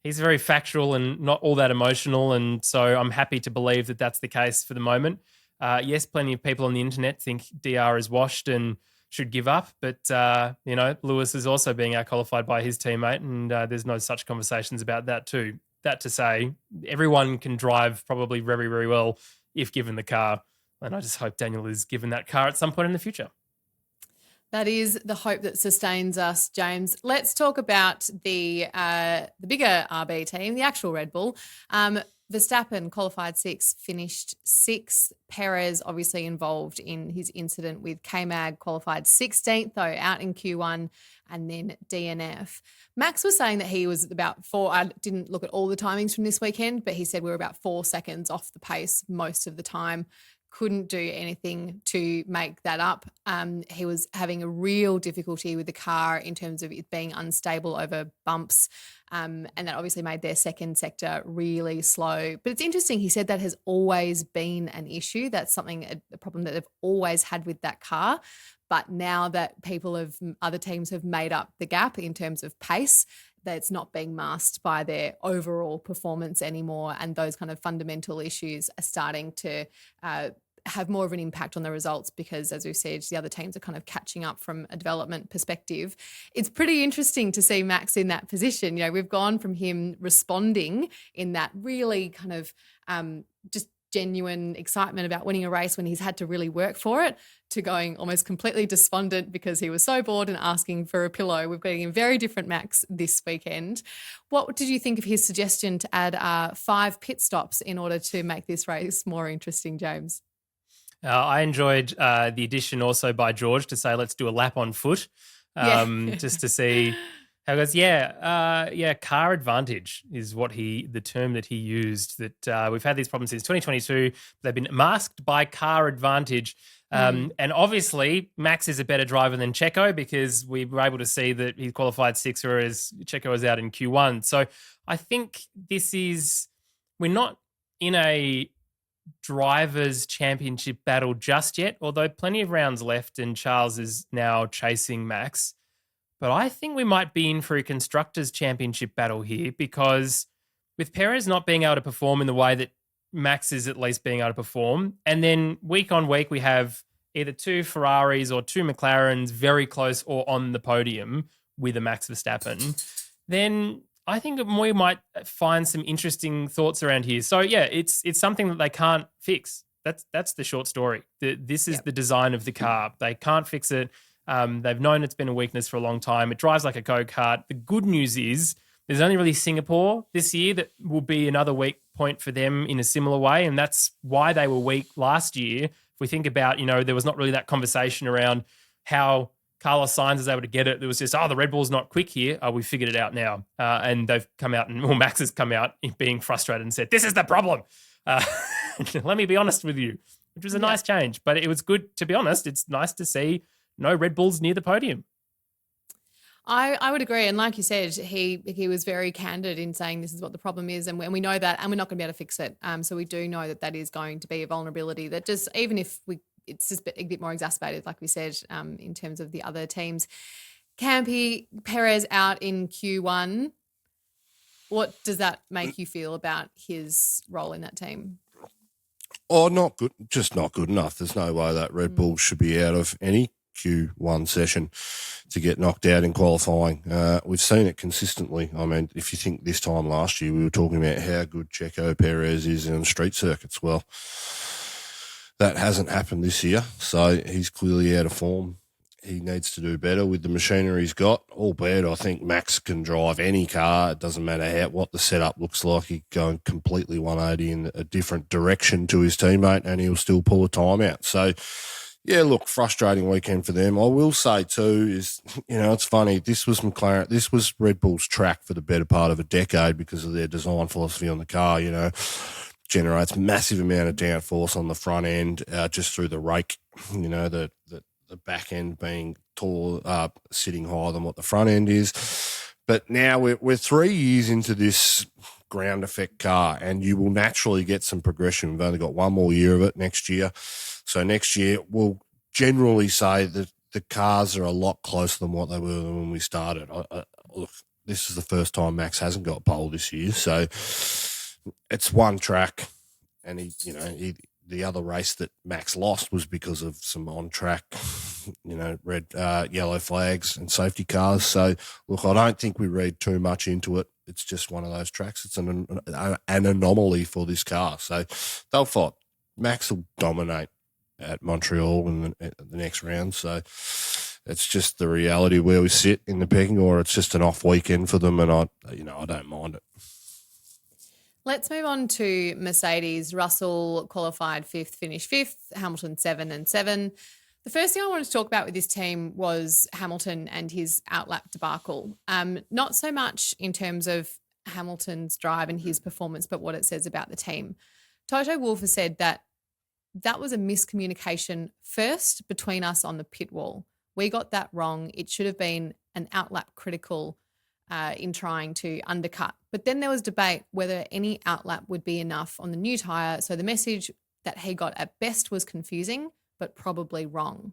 very factual and not all that emotional, and so I'm happy to believe that that's the case for the moment. Yes, plenty of people on the internet think DR is washed and should give up, but Lewis is also being out-qualified by his teammate, and there's no such conversations about that too. That to say, everyone can drive probably very, very well if given the car. And I just hope Daniel is given that car at some point in the future. That is the hope that sustains us, James. Let's talk about the bigger RB team, the actual Red Bull. Verstappen qualified 6th, finished 6th. Perez obviously involved in his incident with K-Mag, qualified 16th, though out in Q1 and then DNF. Max was saying that he was about I didn't look at all the timings from this weekend, but he said we were about 4 seconds off the pace most of the time. Couldn't do anything to make that up. He was having a real difficulty with the car in terms of it being unstable over bumps, and that obviously made their second sector really slow. But it's interesting, he said that has always been an issue. That's something, a problem that they've always had with that car. But now that other teams have made up the gap in terms of pace, that it's not being masked by their overall performance anymore, and those kind of fundamental issues are starting to have more of an impact on the results because, as we've said, the other teams are kind of catching up from a development perspective. It's pretty interesting to see Max in that position. We've gone from him responding in that really kind of just genuine excitement about winning a race when he's had to really work for it, to going almost completely despondent because he was so bored and asking for a pillow. We're getting a very different Max this weekend. What did you think of his suggestion to add 5 pit stops in order to make this race more interesting, James? I enjoyed the addition also by George to say, let's do a lap on foot, just to see how it goes. Car advantage is the term that he used, that we've had these problems since 2022. They've been masked by car advantage. And obviously, Max is a better driver than Checo because we were able to see that he qualified 6th, whereas Checo was out in Q1. So I think we're not in a drivers' championship battle just yet, although plenty of rounds left and Charles is now chasing Max. But I think we might be in for a constructors' championship battle here because with Perez not being able to perform in the way that Max is at least being able to perform, and then week on week we have either 2 Ferraris or 2 McLarens very close or on the podium with a Max Verstappen, then I think we might find some interesting thoughts around here. So yeah, it's something that they can't fix. That's the short story. This is the design of the car. They can't fix it. They've known it's been a weakness for a long time. It drives like a go-kart. The good news is there's only really Singapore this year that will be another weak point for them in a similar way, and that's why they were weak last year. If we think about, there was not really that conversation around how Carlos Sainz is able to get it. There was just, the Red Bull's not quick here. We figured it out now. And they've come out, Max has come out being frustrated and said, this is the problem. Let me be honest with you, which was a nice change. But it was good, to be honest. It's nice to see no Red Bulls near the podium. I would agree. And like you said, he was very candid in saying this is what the problem is. And we know that, and we're not going to be able to fix it. So we do know that is going to be a vulnerability that just, even if it's just a bit more exacerbated, like we said, in terms of the other teams. Campy, Perez out in Q1. What does that make you feel about his role in that team? Oh, not good. Just not good enough. There's no way that Red Bull should be out of any Q1 session to get knocked out in qualifying. We've seen it consistently. I mean, if you think this time last year, we were talking about how good Checo Perez is in street circuits. Well, that hasn't happened this year, so he's clearly out of form. He needs to do better with the machinery he's got, albeit I think Max can drive any car. It doesn't matter what the setup looks like. He's going completely 180 in a different direction to his teammate, and he'll still pull a time out. So, yeah, look, frustrating weekend for them. I will say too is, it's funny. This was Red Bull's track for the better part of a decade because of their design philosophy on the car, generates massive amount of downforce on the front end, just through the rake, the back end being tall, sitting higher than what the front end is. But now we're 3 years into this ground effect car, and you will naturally get some progression. We've only got one more year of it next year. So next year we'll generally say that the cars are a lot closer than what they were when we started. Look, this is the first time Max hasn't got pole this year, so it's one track, and the other race that Max lost was because of some on-track, red, yellow flags and safety cars. So, look, I don't think we read too much into it. It's just one of those tracks. It's an anomaly for this car. So they'll fight. Max will dominate at Montreal in the next round. So it's just the reality where we sit in the pecking order. It's just an off weekend for them, and I don't mind it. Let's move on to Mercedes. Russell qualified 5th, finished 5th, Hamilton 7 and 7. The first thing I wanted to talk about with this team was Hamilton and his outlap debacle. Not so much in terms of Hamilton's drive and his performance, but what it says about the team. Toto Wolff has said that was a miscommunication first between us on the pit wall. We got that wrong. It should have been an outlap critical in trying to undercut. But then there was debate whether any outlap would be enough on the new tyre. So the message that he got at best was confusing, but probably wrong.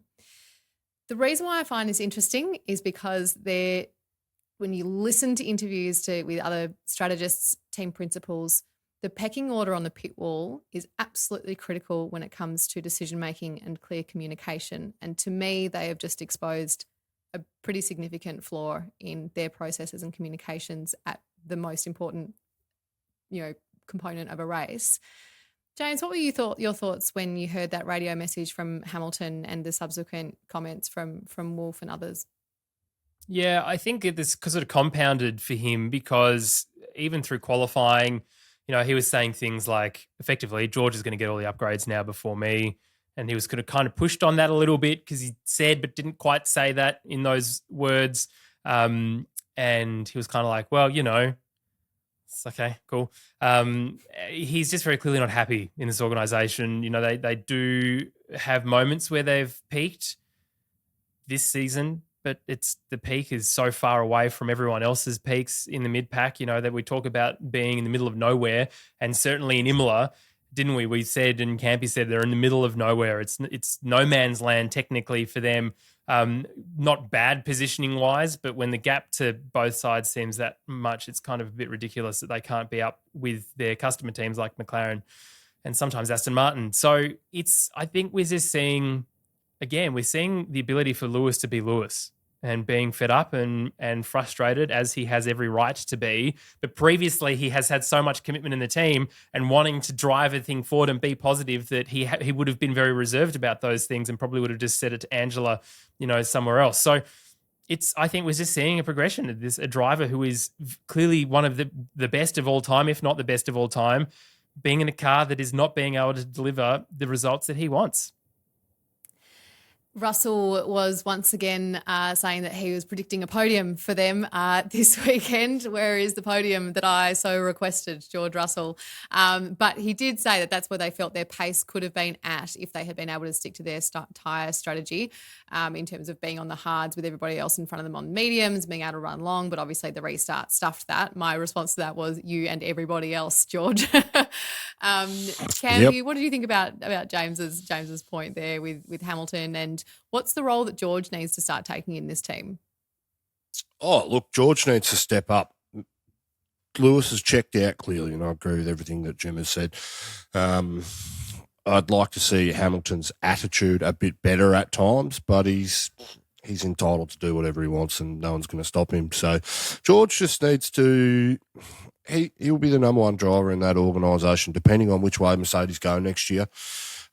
The reason why I find this interesting is because when you listen to interviews with other strategists, team principals, the pecking order on the pit wall is absolutely critical when it comes to decision-making and clear communication. And to me, they have just exposed a pretty significant flaw in their processes and communications at the most important, component of a race. James, what were your thoughts when you heard that radio message from Hamilton and the subsequent comments from Wolff and others? Yeah, I think this sort of compounded for him because even through qualifying, he was saying things like, effectively, George is going to get all the upgrades now before me. And he was kind of pushed on that a little bit because he said but didn't quite say that in those words. And he was kind of like, well, it's okay, cool. He's just very clearly not happy in this organisation. They do have moments where they've peaked this season, but the peak is so far away from everyone else's peaks in the mid-pack, that we talk about being in the middle of nowhere. And certainly in Imola, didn't we? We said, and Campy said, they're in the middle of nowhere. It's no man's land technically for them. Not bad positioning wise, but when the gap to both sides seems that much, it's kind of a bit ridiculous that they can't be up with their customer teams like McLaren and sometimes Aston Martin. So I think we're just seeing the ability for Lewis to be Lewis and being fed up and frustrated, as he has every right to be. But previously he has had so much commitment in the team and wanting to drive everything forward and be positive that he would have been very reserved about those things and probably would have just said it to Angela, somewhere else. So I think we're just seeing a progression of a driver who is clearly one of the best of all time, if not the best of all time, being in a car that is not being able to deliver the results that he wants. Russell was once again saying that he was predicting a podium for them this weekend. Where is the podium that I so requested, George Russell? But he did say that that's where they felt their pace could have been at if they had been able to stick to their tyre strategy in terms of being on the hards with everybody else in front of them on mediums, being able to run long. But obviously the restart stuffed that. My response to that was you and everybody else, George. Campy, What did you think about James's point there with Hamilton, and what's the role that George needs to start taking in this team? Oh, look, George needs to step up. Lewis has checked out clearly, and I agree with everything that Jim has said. I'd like to see Hamilton's attitude a bit better at times, but he's entitled to do whatever he wants, and no one's going to stop him. So George just needs to. He'll be the number one driver in that organisation, depending on which way Mercedes go next year.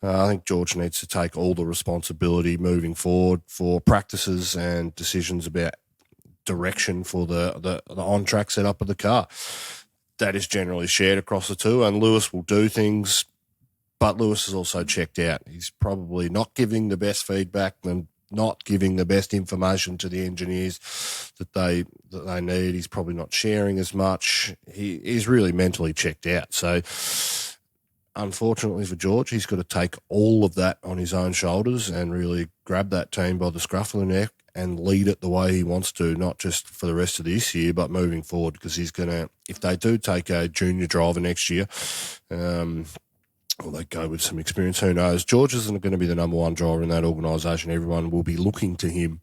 I think George needs to take all the responsibility moving forward for practices and decisions about direction for the on-track setup of the car. That is generally shared across the two, and Lewis will do things, but Lewis is also checked out. He's probably not giving the best feedback and not giving the best information to the engineers that they need. He's probably not sharing as much. He's really mentally checked out. So unfortunately for George, he's got to take all of that on his own shoulders and really grab that team by the scruff of the neck and lead it the way he wants to, not just for the rest of this year, but moving forward, because he's going to, if they do take a junior driver next year, or they go with some experience, who knows? George isn't going to be the number one driver in that organisation. Everyone will be looking to him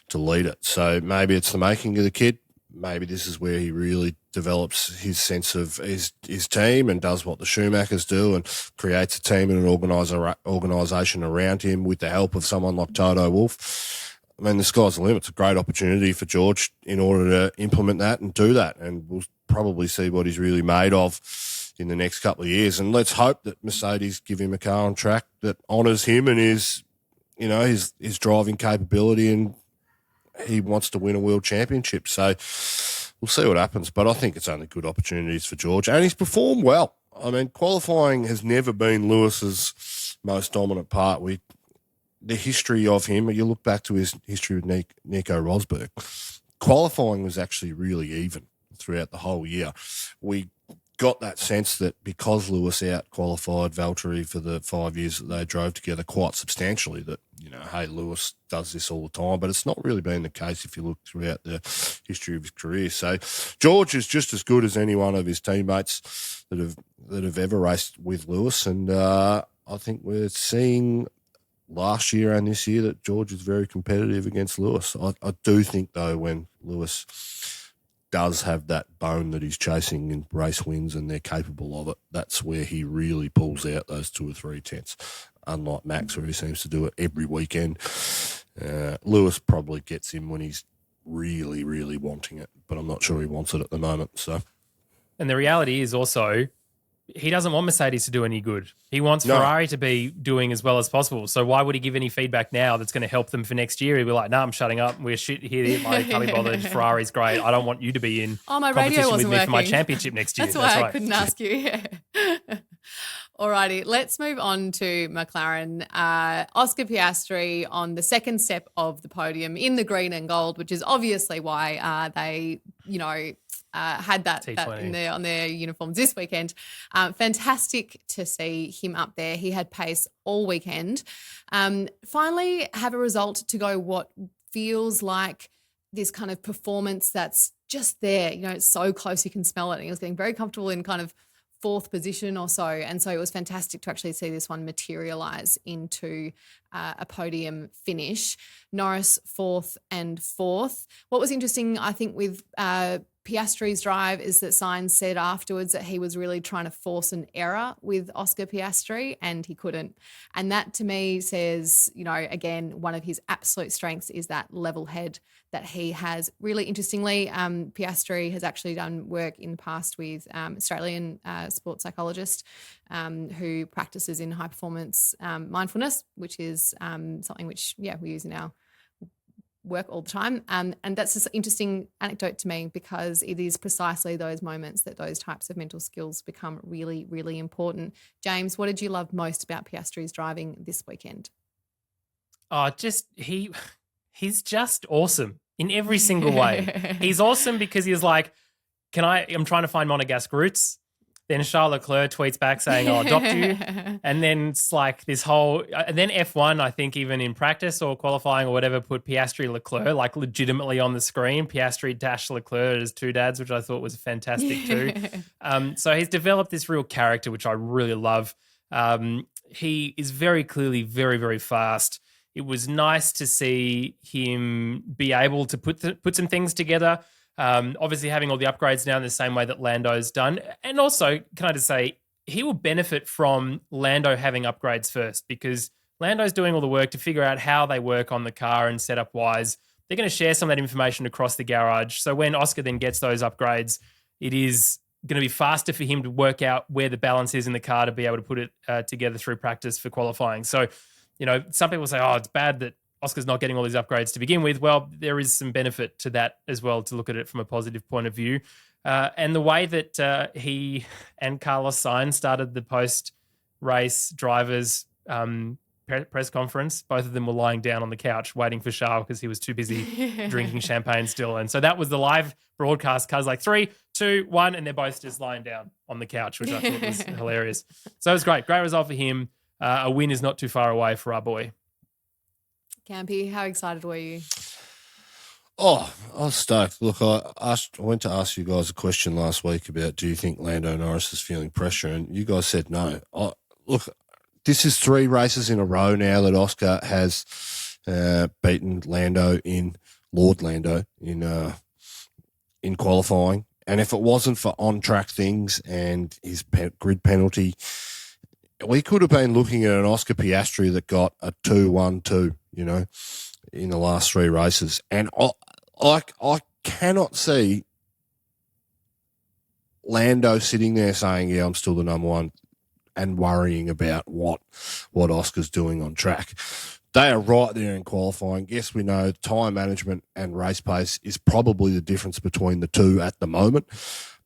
to lead it. So maybe it's the making of the kid. Maybe this is where he really develops his sense of his team and does what the Schumachers do and creates a team and an organisation around him with the help of someone like Toto Wolff. I mean, the sky's the limit. It's a great opportunity for George in order to implement that and do that. And we'll probably see what he's really made of in the next couple of years. And let's hope that Mercedes give him a car on track that honours him and his driving capability, and he wants to win a world championship. So we'll see what happens. But I think it's only good opportunities for George. And he's performed well. I mean, qualifying has never been Lewis's most dominant part. The history of him, you look back to his history with Nico Rosberg, qualifying was actually really even throughout the whole year. We got that sense that because Lewis out-qualified Valtteri for the 5 years that they drove together quite substantially, that, hey, Lewis does this all the time. But it's not really been the case if you look throughout the history of his career. So George is just as good as any one of his teammates that have ever raced with Lewis. And I think we're seeing last year and this year that George is very competitive against Lewis. I do think, though, when Lewis does have that bone that he's chasing in race wins and they're capable of it, that's where he really pulls out those 2 or 3 tenths, unlike Max, where he seems to do it every weekend. Lewis probably gets him when he's really, really wanting it, but I'm not sure he wants it at the moment. So, and the reality is also, he doesn't want Mercedes to do any good. He wants Ferrari to be doing as well as possible. So why would he give any feedback now that's going to help them for next year? He'd be like, no, I'm shutting up. We're shit here. I can't be bothered. Ferrari's great. I don't want you to be in my competition radio wasn't with me working for my championship next year. That's why I couldn't ask you. Yeah. Alrighty, let's move on to McLaren. Oscar Piastri on the second step of the podium in the green and gold, which is obviously why they, had that T20. on their uniforms this weekend. Fantastic to see him up there. He had pace all weekend. Finally have a result to go what feels like this kind of performance that's just there. It's so close you can smell it. And he was getting very comfortable in kind of fourth position or so. And so it was fantastic to actually see this one materialise into a podium finish. Norris fourth and fourth. What was interesting, I think, with Piastri's drive is that Sainz said afterwards that he was really trying to force an error with Oscar Piastri and he couldn't. And that to me says, again, one of his absolute strengths is that level head that he has. Really interestingly, Piastri has actually done work in the past with Australian sports psychologist who practices in high performance mindfulness, which is something which, we use in our work all the time. And that's just an interesting anecdote to me because it is precisely those moments that those types of mental skills become really, really important. James, what did you love most about Piastri's driving this weekend? Oh, he's just awesome in every single way. He's awesome because he's like, I'm trying to find Monegasque roots. Then Charles Leclerc tweets back saying, I'll adopt you. And then it's like this whole, and then F1, I think even in practice or qualifying or whatever, put Piastri Leclerc like legitimately on the screen. Piastri dash Leclerc as two dads, which I thought was fantastic too. So he's developed this real character, which I really love. He is very clearly very, very fast. It was nice to see him be able to put some things together. Obviously having all the upgrades now in the same way that Lando's done. And also, can I just say, he will benefit from Lando having upgrades first because Lando's doing all the work to figure out how they work on the car and setup wise. They're going to share some of that information across the garage. So when Oscar then gets those upgrades, it is going to be faster for him to work out where the balance is in the car to be able to put it together through practice for qualifying. So, some people say, it's bad that Oscar's not getting all these upgrades to begin with. Well, there is some benefit to that as well to look at it from a positive point of view. And the way that he and Carlos Sainz started the post-race drivers press conference, both of them were lying down on the couch waiting for Charles because he was too busy drinking champagne still. And so that was the live broadcast. Car's like 3, 2, 1, and they're both just lying down on the couch, which I thought was hilarious. So it was great. Great result for him. A win is not too far away for our boy. Campy, how excited were you? Oh, I was stoked. Look, I went to ask you guys a question last week about do you think Lando Norris is feeling pressure, and you guys said no. Look, this is 3 races in a row now that Oscar has beaten Lord Lando in qualifying, and if it wasn't for on-track things and his grid penalty, we could have been looking at an Oscar Piastri that got a 2-1-2, in the last 3 races. And I cannot see Lando sitting there saying, I'm still the number one and worrying about what Oscar's doing on track. They are right there in qualifying. Yes, we know time management and race pace is probably the difference between the two at the moment,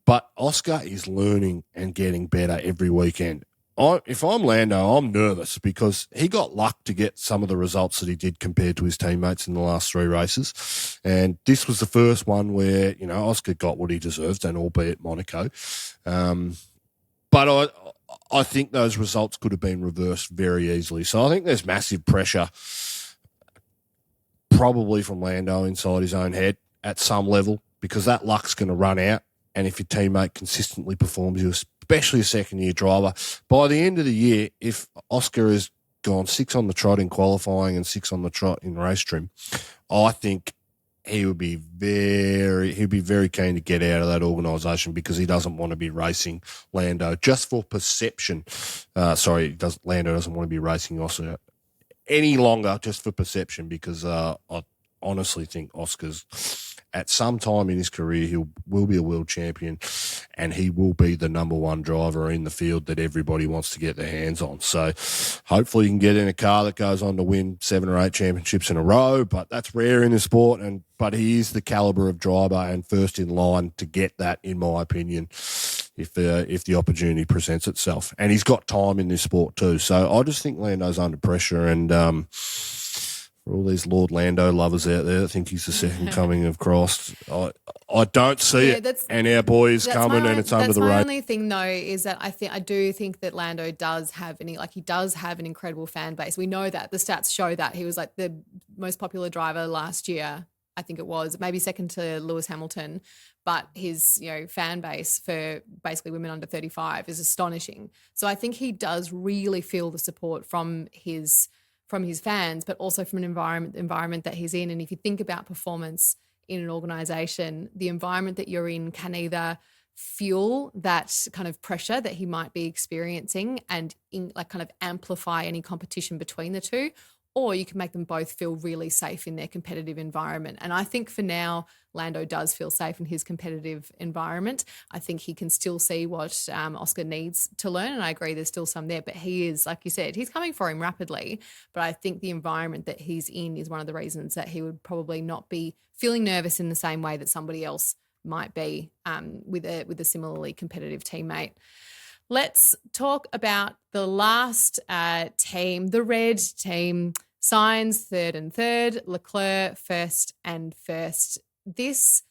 but Oscar is learning and getting better every weekend. If I'm Lando, I'm nervous because he got luck to get some of the results that he did compared to his teammates in the last 3 races. And this was the first one where, Oscar got what he deserved, and albeit Monaco. But I think those results could have been reversed very easily. So I think there's massive pressure probably from Lando inside his own head at some level because that luck's going to run out. And if your teammate consistently performs, especially a second-year driver, by the end of the year, if Oscar has gone 6 on the trot in qualifying and 6 on the trot in race trim, I think he'd be very keen to get out of that organisation because he doesn't want to be racing Lando just for perception. Lando doesn't want to be racing Oscar any longer just for perception because I honestly think Oscar's at some time in his career, he will be a world champion and he will be the number one driver in the field that everybody wants to get their hands on. So hopefully he can get in a car that goes on to win 7 or 8 championships in a row, but that's rare in the sport. But he is the caliber of driver and first in line to get that, in my opinion, if the opportunity presents itself. And he's got time in this sport too. So I just think Lando's under pressure and For all these Lord Lando lovers out there, I think he's the second coming of Christ. I don't see it, and our boy is coming, and it's under the radar. My only thing though is that I do think that Lando does have he does have an incredible fan base. We know that the stats show that he was like the most popular driver last year. I think it was maybe second to Lewis Hamilton, but his fan base for basically women under 35 is astonishing. So I think he does really feel the support from his fans, but also from an environment that he's in. And if you think about performance in an organization, the environment that you're in can either fuel that kind of pressure that he might be experiencing and kind of amplify any competition between the two, or you can make them both feel really safe in their competitive environment. And I think for now, Lando does feel safe in his competitive environment. I think he can still see what Oscar needs to learn, and I agree there's still some there, but he is, like you said, he's coming for him rapidly. But I think the environment that he's in is one of the reasons that he would probably not be feeling nervous in the same way that somebody else might be with a similarly competitive teammate. Let's talk about the last team, the red team. Sainz third and third, Leclerc first and first. This,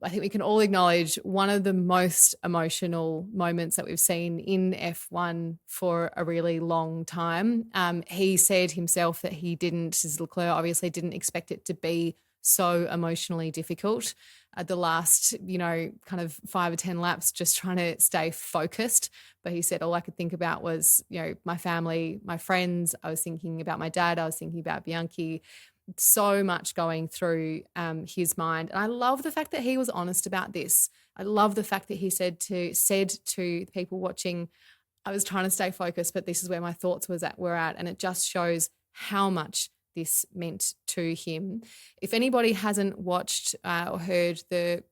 I think we can all acknowledge, one of the most emotional moments that we've seen in F1 for a really long time. He said himself that Leclerc obviously didn't expect it to be so emotionally difficult. The last, kind of 5 or 10 laps, just trying to stay focused. But he said, all I could think about was, my family, my friends. I was thinking about my dad. I was thinking about Bianchi. So much going through his mind. And I love the fact that he was honest about this. I love the fact that he said to people watching, I was trying to stay focused, but this is where my thoughts were at. And it just shows how much this meant to him. If anybody hasn't watched or heard the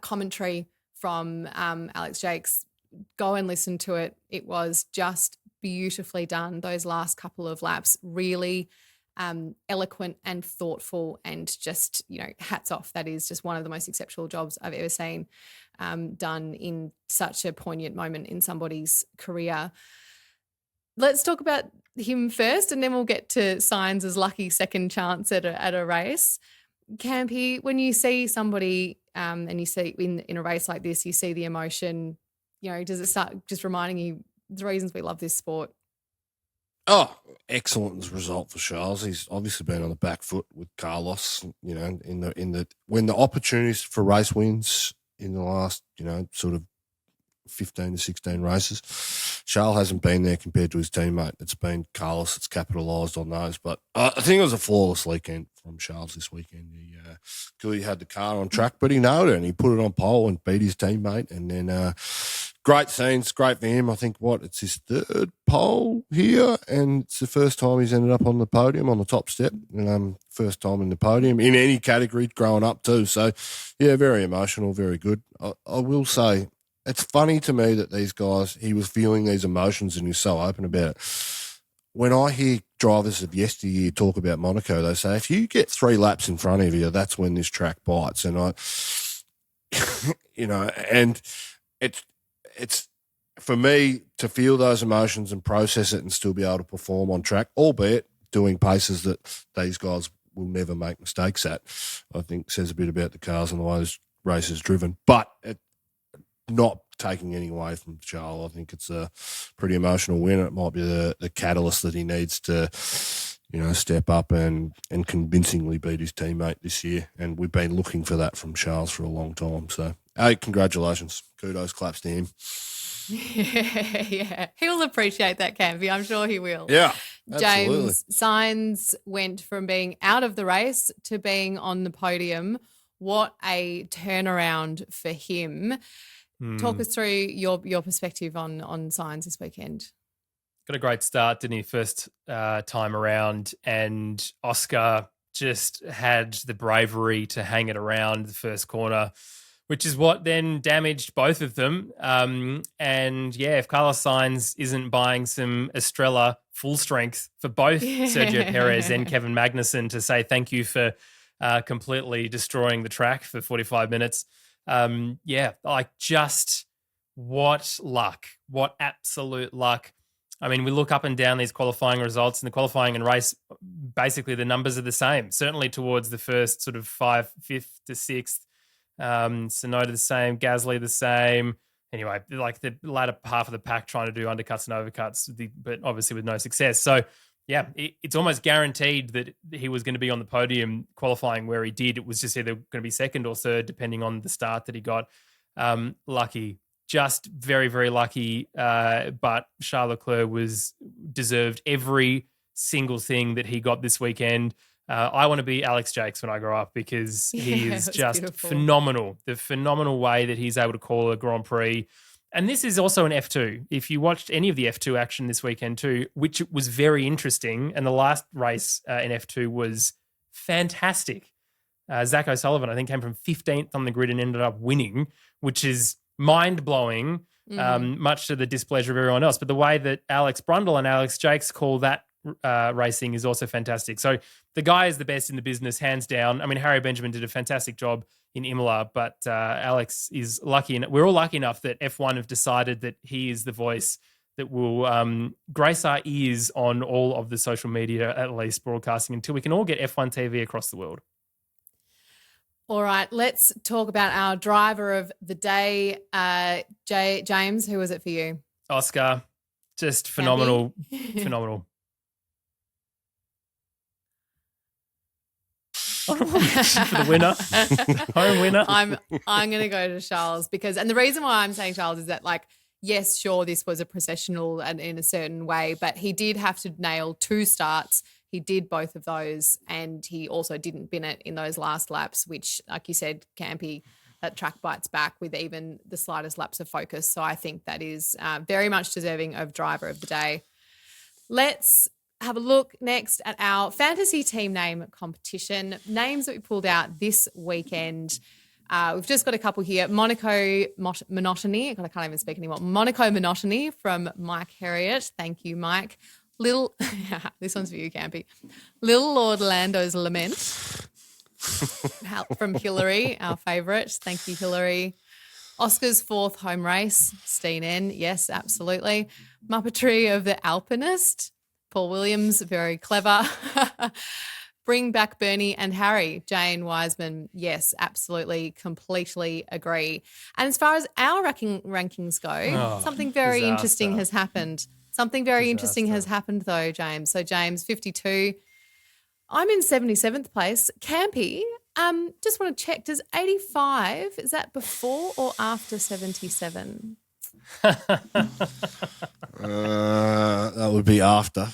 commentary from Alex Jakes, go and listen to it. It was just beautifully done. Those last couple of laps, really eloquent and thoughtful, and just, hats off. That is just one of the most exceptional jobs I've ever seen done in such a poignant moment in somebody's career. Let's talk about him first, and then we'll get to Sainz's lucky second chance at a race. Campy, when you see somebody and you see in a race like this, you see the emotion, does it start just reminding you the reasons we love this sport? Oh, excellent result for Charles. He's obviously been on the back foot with Carlos, when the opportunities for race wins in the last, sort of 15 to 16 races. Charles hasn't been there compared to his teammate. It's been Carlos that's capitalised on those. But I think it was a flawless weekend from Charles this weekend. He clearly had the car on track, but he nailed it and he put it on pole and beat his teammate. And then great scenes, great for him. I think it's his third pole here, and it's the first time he's ended up on the podium, on the top step. First time in the podium in any category growing up too. So, yeah, very emotional, very good. I will say, it's funny to me that these guys, he was feeling these emotions and he's so open about it. When I hear drivers of yesteryear talk about Monaco, they say, if you get 3 laps in front of you, that's when this track bites. And and it's for me to feel those emotions and process it and still be able to perform on track, albeit doing paces that these guys will never make mistakes at, I think says a bit about the cars and the way this race is driven. But not taking any away from Charles. I think it's a pretty emotional win. It might be the catalyst that he needs to, step up and convincingly beat his teammate this year. And we've been looking for that from Charles for a long time. So, hey, congratulations. Kudos, claps to him. Yeah. He'll appreciate that, Campy. I'm sure he will. Yeah, absolutely. James, Sainz went from being out of the race to being on the podium. What a turnaround for him. Talk us through your perspective on Sainz this weekend. Got a great start, didn't he? First time around, and Oscar just had the bravery to hang it around the first corner, which is what then damaged both of them. If Carlos Sainz isn't buying some Estrella full strength for both Sergio Perez and Kevin Magnussen to say thank you for completely destroying the track for 45 minutes. What luck, what absolute luck. I mean, we look up and down these qualifying results, and the qualifying and race, basically the numbers are the same, certainly towards the first sort of fifth to sixth. Sonoda the same, Gasly the same. Anyway, like the latter half of the pack trying to do undercuts and overcuts, but obviously with no success. So, yeah, it's almost guaranteed that he was going to be on the podium qualifying where he did. It was just either going to be second or third, depending on the start that he got. Lucky, just very, very lucky. But Charles Leclerc deserved every single thing that he got this weekend. I want to be Alex Jakes when I grow up because he is just beautiful. Phenomenal. The phenomenal way that he's able to call a Grand Prix. And this is also an F2. If you watched any of the F2 action this weekend too, which was very interesting, and the last race in F2 was fantastic. Zach O'Sullivan, I think, came from 15th on the grid and ended up winning, which is mind-blowing, much to the displeasure of everyone else. But the way that Alex Brundle and Alex Jakes call that racing is also fantastic. So the guy is the best in the business, hands down. I mean, Harry Benjamin did a fantastic job in Imola, but Alex is lucky. And we're all lucky enough that F1 have decided that he is the voice that will grace our ears on all of the social media, at least broadcasting, until we can all get F1 TV across the world. All right, let's talk about our driver of the day. James, who was it for you? Oscar, just phenomenal, phenomenal. For the winner, home winner. I'm going to go to Charles and the reason why I'm saying Charles is that, like, yes, sure, this was a processional and in a certain way, but he did have to nail 2 starts. He did both of those, and he also didn't bin it in those last laps, which, like you said, Campy, that track bites back with even the slightest lapse of focus. So I think that is very much deserving of driver of the day. Let's have a look next at our fantasy team name competition. Names that we pulled out this weekend. We've just got a couple here. Monaco Monotony. God, I can't even speak anymore. Monaco Monotony from Mike Herriot. Thank you, Mike. This one's for you, Campy. Little Lord Lando's Lament from Hillary, our favourite. Thank you, Hillary. Oscar's 4th home race, Steen N. Yes, absolutely. Muppetry of the Alpinist. Paul Williams, very clever. Bring back Bernie and Harry, Jane Wiseman. Yes, absolutely, completely agree. And as far as our rankings go, something very interesting has happened. Something very interesting has happened though, James. So James, 52. I'm in 77th place. Campy, just want to check, does 85, is that before or after 77? That would be after.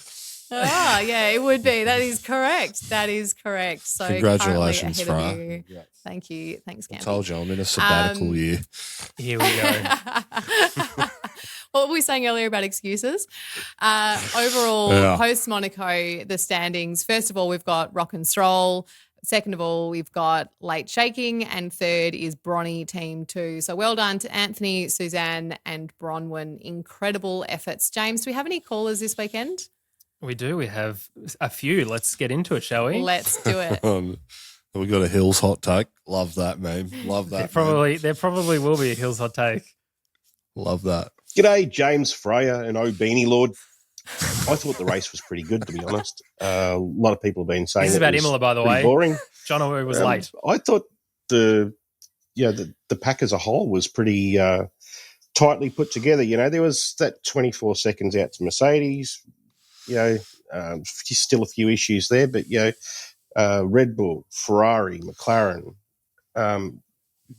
Oh, yeah, it would be. That is correct. That is correct. So congratulations, Fra. Thank you. Thanks, Campy. I told you I'm in a sabbatical year. Here we go. What were we saying earlier about excuses? Overall, post Monaco, the standings. First of all, we've got Rock and Stroll. Second of all, we've got Late Shaking. And third is Bronny Team 2. So well done to Anthony, Suzanne and Bronwyn. Incredible efforts. James, do we have any callers this weekend? We do. We have a few. Let's get into it, shall we? Let's do it. We got a Hills hot take. Love that, meme. Love that. There probably will be a Hills hot take. Love that. G'day, James Freya and Beanie Lord. I thought the race was pretty good, to be honest. A lot of people have been saying this is about Imola, by the way. Boring. John O'Wee was late. I thought the pack as a whole was pretty tightly put together. You know, there was that 24 seconds out to Mercedes. You know, still a few issues there, but Red Bull, Ferrari, McLaren.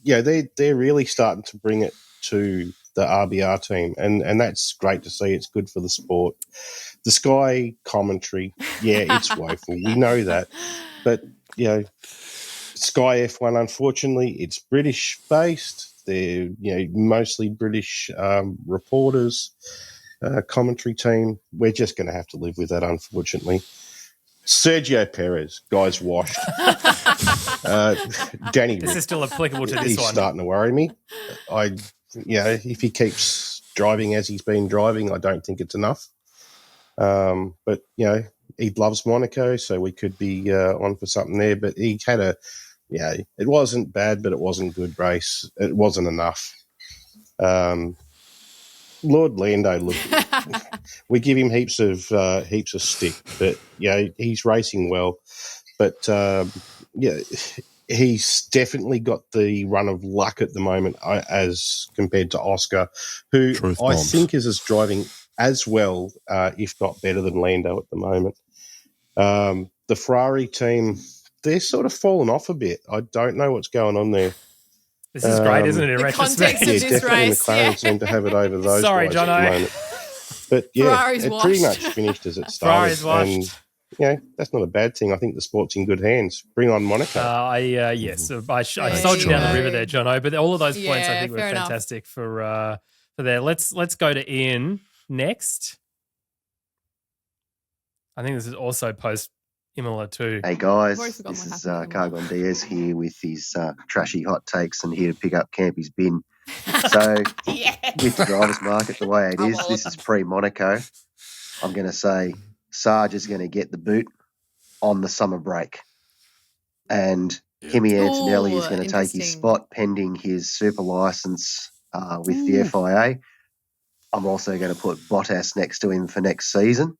They're really starting to bring it to the RBR team, and that's great to see. It's good for the sport. The Sky commentary, it's woeful. We know that, but Sky F1, unfortunately, it's British based. They're mostly British reporters. Commentary team, we're just going to have to live with that, unfortunately. Sergio Perez, guy's washed. Danny, this is still applicable to this he's one. He's starting to worry me. If he keeps driving as he's been driving, I don't think it's enough. But he loves Monaco, so we could be on for something there. But he had it wasn't bad, but it wasn't a good race. It wasn't enough. Lord Lando looked we give him heaps of stick, but he's racing well. But he's definitely got the run of luck at the moment as compared to Oscar, who I think is driving as well, if not better than Lando at the moment. The Ferrari team, they're sort of fallen off a bit. I don't know what's going on there. This is great, isn't it, in the retrospect? context of this definitely race. McLaren seem to have it over those Sorry, guys at the Jono. moment. But Ferrari's it washed. pretty much finished as it started. Ferrari's washed. And, that's not a bad thing. I think the sport's in good hands. Bring on Monaco. Yes, I sold you down the river there, Jono. But all of those points I think were fantastic for there. Let's go to Ian next. I think this is also post Imola too. Hey guys, I've already this is forgotten what happened Cargon Diaz here with his trashy hot takes and here to pick up Campy's bin. So with the drivers market the way it is, this is pre-Monaco. I'm going to say Sarge is going to get the boot on the summer break. And Kimi Antonelli is going to take his spot pending his super license with the FIA. I'm also going to put Bottas next to him for next season.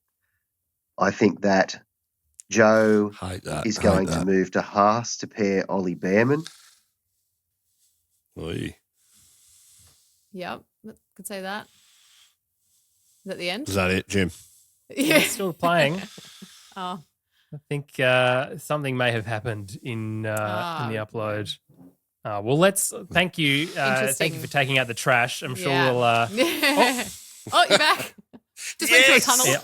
I think that Joe is going to move to HAAS to pair Ollie Behrman. Oy. Yep, could say that. Is that the end? Is that it, Jim? Yeah. It's still playing. Oh. I think something may have happened in the upload. Well, let's thank you. Thank you for taking out the trash. I'm sure we'll. Oh, you're back. Just went through a tunnel. Yeah,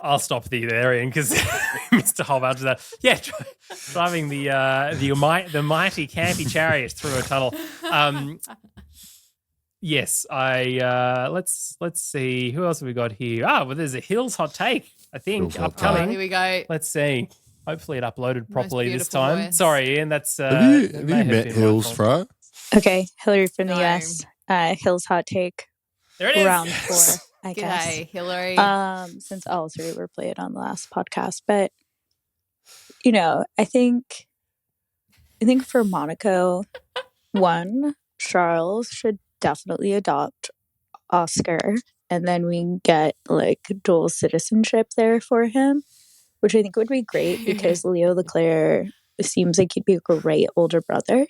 I'll stop there, Ian, because we missed a whole bunch of that. Yeah, driving the mighty Campy chariot through a tunnel. Yes, let's see who else have we got here. Well, there's a Hills hot take. I think upcoming. Here we go. Let's see. Hopefully, it uploaded properly this beautiful time. voice. Sorry, Ian. That's have you met Hills, Fro? Okay, Hillary from the No. US. Hills hot take. There it is. Round 4, I guess. G'day, Hillary. Since all 3 were played on the last podcast, but I think for Monaco, one, Charles should definitely adopt Oscar, and then we get dual citizenship there for him, which I think would be great because Leo Leclerc seems like he'd be a great older brother.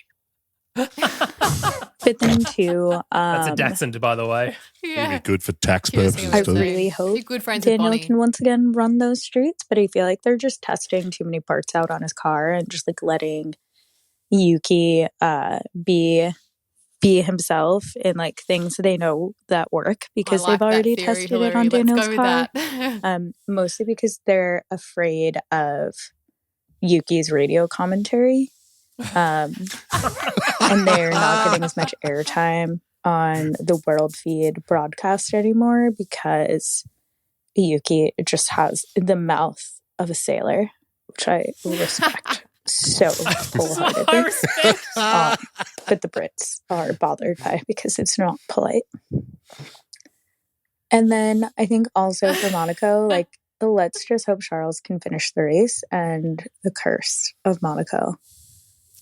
But then too, that's a Datsun, by the way. It'd be good for tax Yes, purposes I too. really hope You're good friends with Daniel Bonnie. can once again run those streets, but I feel like they're just testing too many parts out on his car and just letting Yuki be himself in things they know that work because they've already tested it on Daniel's car. Mostly because they're afraid of Yuki's radio commentary. And they're not getting as much airtime on the world feed broadcast anymore because Yuki just has the mouth of a sailor, which I respect so wholeheartedly. But the Brits are bothered by it because it's not polite. And then I think also for Monaco, let's just hope Charles can finish the race and the curse of Monaco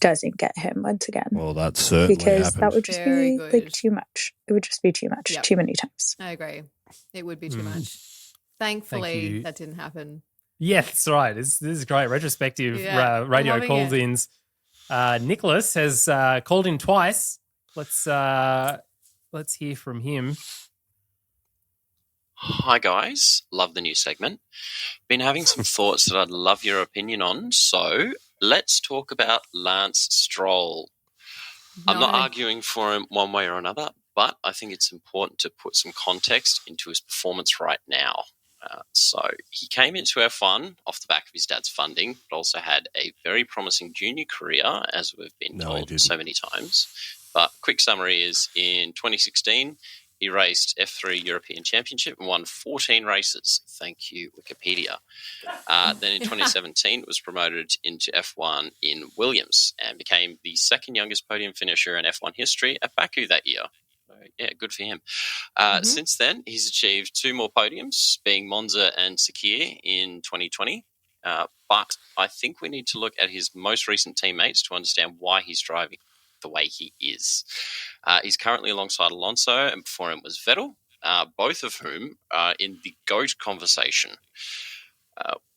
doesn't get him once again. Well, that's certainly because happened. that would just Very be good. too much. It would just be too much, too many times. I agree. It would be too Mm. much. Thankfully, you. that didn't happen. Yeah, that's right. This is great. Retrospective Yeah, radio loving called-ins. Nicholas has called in twice. Let's hear from him. Hi guys, love the new segment. Been having some thoughts that I'd love your opinion on, so let's talk about Lance Stroll. I'm not arguing for him one way or another, but I think it's important to put some context into his performance right now. So he came into F1 off the back of his dad's funding, but also had a very promising junior career, as we've been told so many times. But quick summary is in 2016, he raced F3 European Championship and won 14 races. Thank you, Wikipedia. Then in 2017, was promoted into F1 in Williams and became the second youngest podium finisher in F1 history at Baku that year. So, yeah, good for him. Since then, he's achieved 2 more podiums, being Monza and Sakir in 2020. But I think we need to look at his most recent teammates to understand why he's driving the way he is. He's currently alongside Alonso, and before him was Vettel. both of whom are in the GOAT conversation.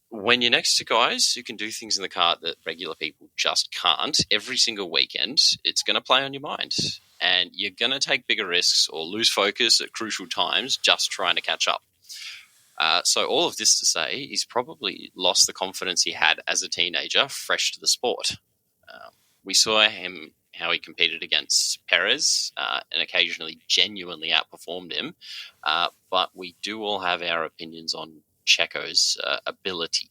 When you're next to guys who can do things in the car that regular people just can't, every single weekend, it's going to play on your mind. And you're going to take bigger risks or lose focus at crucial times just trying to catch up. So all of this to say, he's probably lost the confidence he had as a teenager, fresh to the sport. We saw how he competed against Perez and occasionally genuinely outperformed him. But we do all have our opinions on Checo's ability.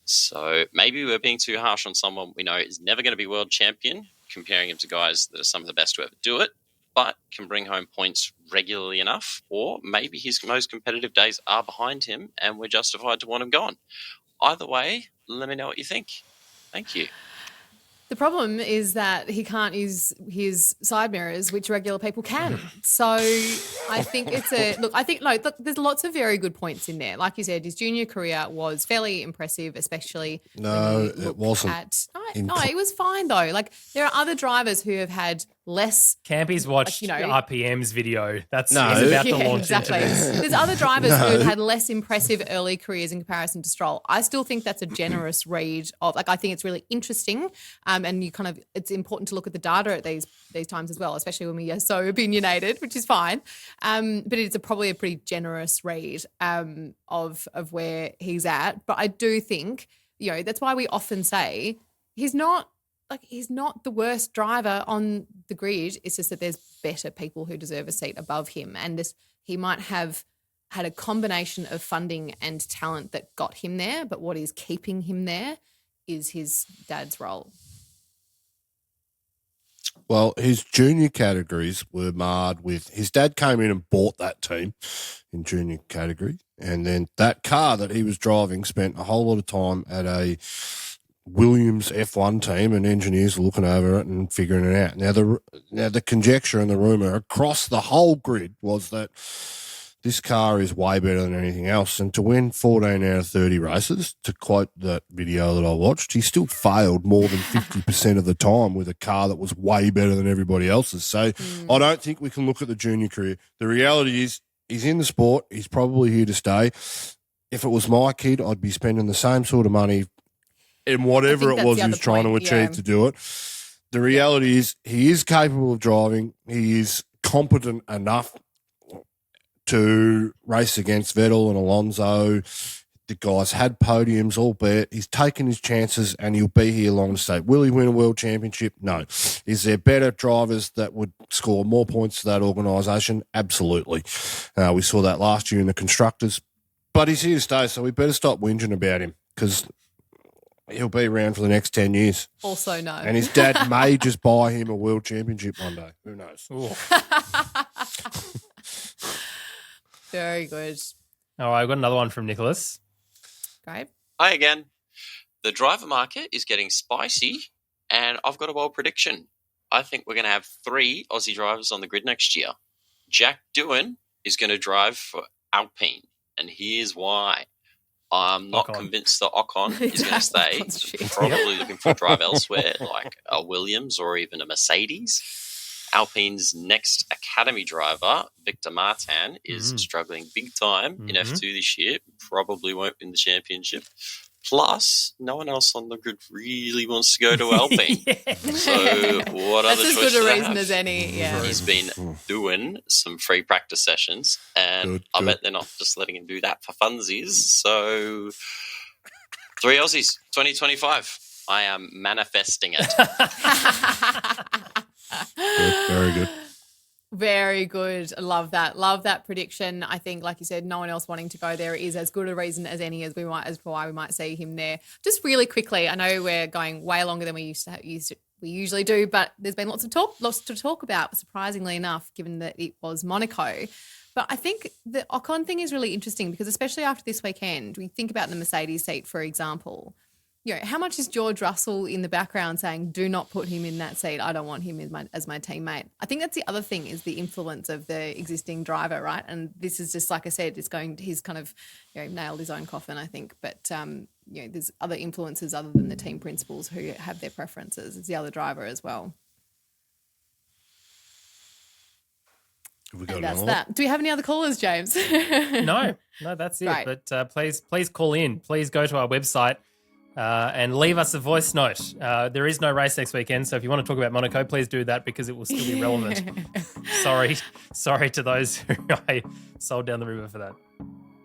So maybe we're being too harsh on someone we know is never going to be world champion, comparing him to guys that are some of the best to ever do it, but can bring home points regularly enough. Or maybe his most competitive days are behind him and we're justified to want him gone. Either way, let me know what you think. Thank you. The problem is that he can't use his side mirrors, which regular people can. So I think there's lots of very good points in there. Like you said, his junior career was fairly impressive, especially No, it wasn't. It was fine though. Like there are other drivers who have had less. Campy's watched RPM's video. That's No. he's about to Yeah, launch exactly. into this. There's other drivers who have had less impressive early careers in comparison to Stroll. I still think that's a generous read of, I think it's really interesting. And it's important to look at the data at these times as well, especially when we are so opinionated, which is fine. But it's probably a pretty generous read of where he's at. But I do think, that's why we often say he's not the worst driver on the grid. It's just that there's better people who deserve a seat above him. And he might have had a combination of funding and talent that got him there, but what is keeping him there is his dad's role. Well, his junior categories were marred with his dad came in and bought that team in junior category. And then that car that he was driving spent a whole lot of time at a Williams F1 team, and engineers were looking over it and figuring it out. Now the conjecture and the rumour across the whole grid was that this car is way better than anything else. And to win 14 out of 30 races, to quote that video that I watched, he still failed more than 50% of the time with a car that was way better than everybody else's. So I don't think we can look at the junior career. The reality is he's in the sport. He's probably here to stay. If it was my kid, I'd be spending the same sort of money in whatever it was he was trying to achieve to do it. The reality is he is capable of driving. He is competent enough to race against Vettel and Alonso. The guys had podiums, albeit he's taken his chances and he'll be here long to stay. Will he win a world championship? No. Is there better drivers that would score more points to that organisation? Absolutely. We saw that last year in the Constructors. But he's here to stay, so we better stop whinging about him because he'll be around for the next 10 years. Also no. And his dad may just buy him a world championship one day. Who knows? Very good. All right, I've got another one from Nicholas. Great. Hi again. The driver market is getting spicy, and I've got a bold prediction. I think we're going to have 3 Aussie drivers on the grid next year. Jack Doohan is going to drive for Alpine, and here's why. I'm not convinced that Ocon is going to stay. He's probably looking for a drive elsewhere, like a Williams or even a Mercedes. Alpine's next academy driver, Victor Martin, is struggling big time in F2 this year. Probably won't win the championship. Plus, no one else on the grid really wants to go to Alpine. So what other choice? That's as good a reason as any. Yeah, he's been doing some free practice sessions, and I bet they're not just letting him do that for funsies. So 3 Aussies, 2025. I am manifesting it. Good, very good. Very good. I love that. Love that prediction. I think, like you said, no one else wanting to go there is as good a reason as any as why we might see him there. Just really quickly, I know we're going way longer than we usually do, but there's been lots to talk about, surprisingly enough, given that it was Monaco. But I think the Ocon thing is really interesting because especially after this weekend, we think about the Mercedes seat, for example. How much is George Russell in the background saying, do not put him in that seat. I don't want him as my teammate. I think that's the other thing is the influence of the existing driver, right? And this is just, like I said, he's kind of nailed his own coffin, I think. But, there's other influences other than the team principals who have their preferences. It's the other driver as well. Have we got And that's all? that. Do we have any other callers, James? No, that's it. Right. But please call in. Please go to our website and leave us a voice note. There is no race next weekend, so if you want to talk about Monaco, please do that because it will still be relevant. Sorry to those who I sold down the river for that.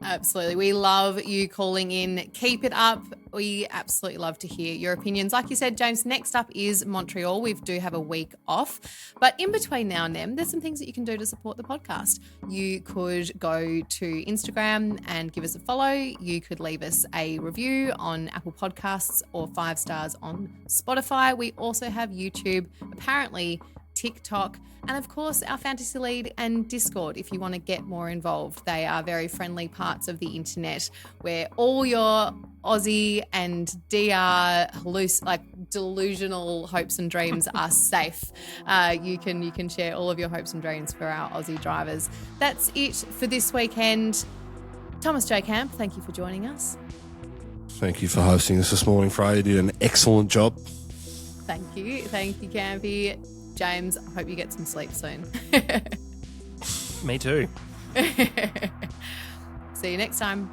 Absolutely. We love you calling in. Keep it up. We absolutely love to hear your opinions. Like you said, James, next up is Montreal. We do have a week off. But in between now and then, there's some things that you can do to support the podcast. You could go to Instagram and give us a follow. You could leave us a review on Apple Podcasts or 5 stars on Spotify. We also have YouTube, apparently TikTok, and of course our Fantasy League and Discord if you want to get more involved. They are very friendly parts of the internet where all your Aussie and DR delusional hopes and dreams are safe. You can share all of your hopes and dreams for our Aussie drivers. That's it for this weekend. Thomas J. Camp, thank you for joining us. Thank you for hosting us this morning, Freya. You did an excellent job. Thank you, Campy. James, I hope you get some sleep soon. Me too. See you next time.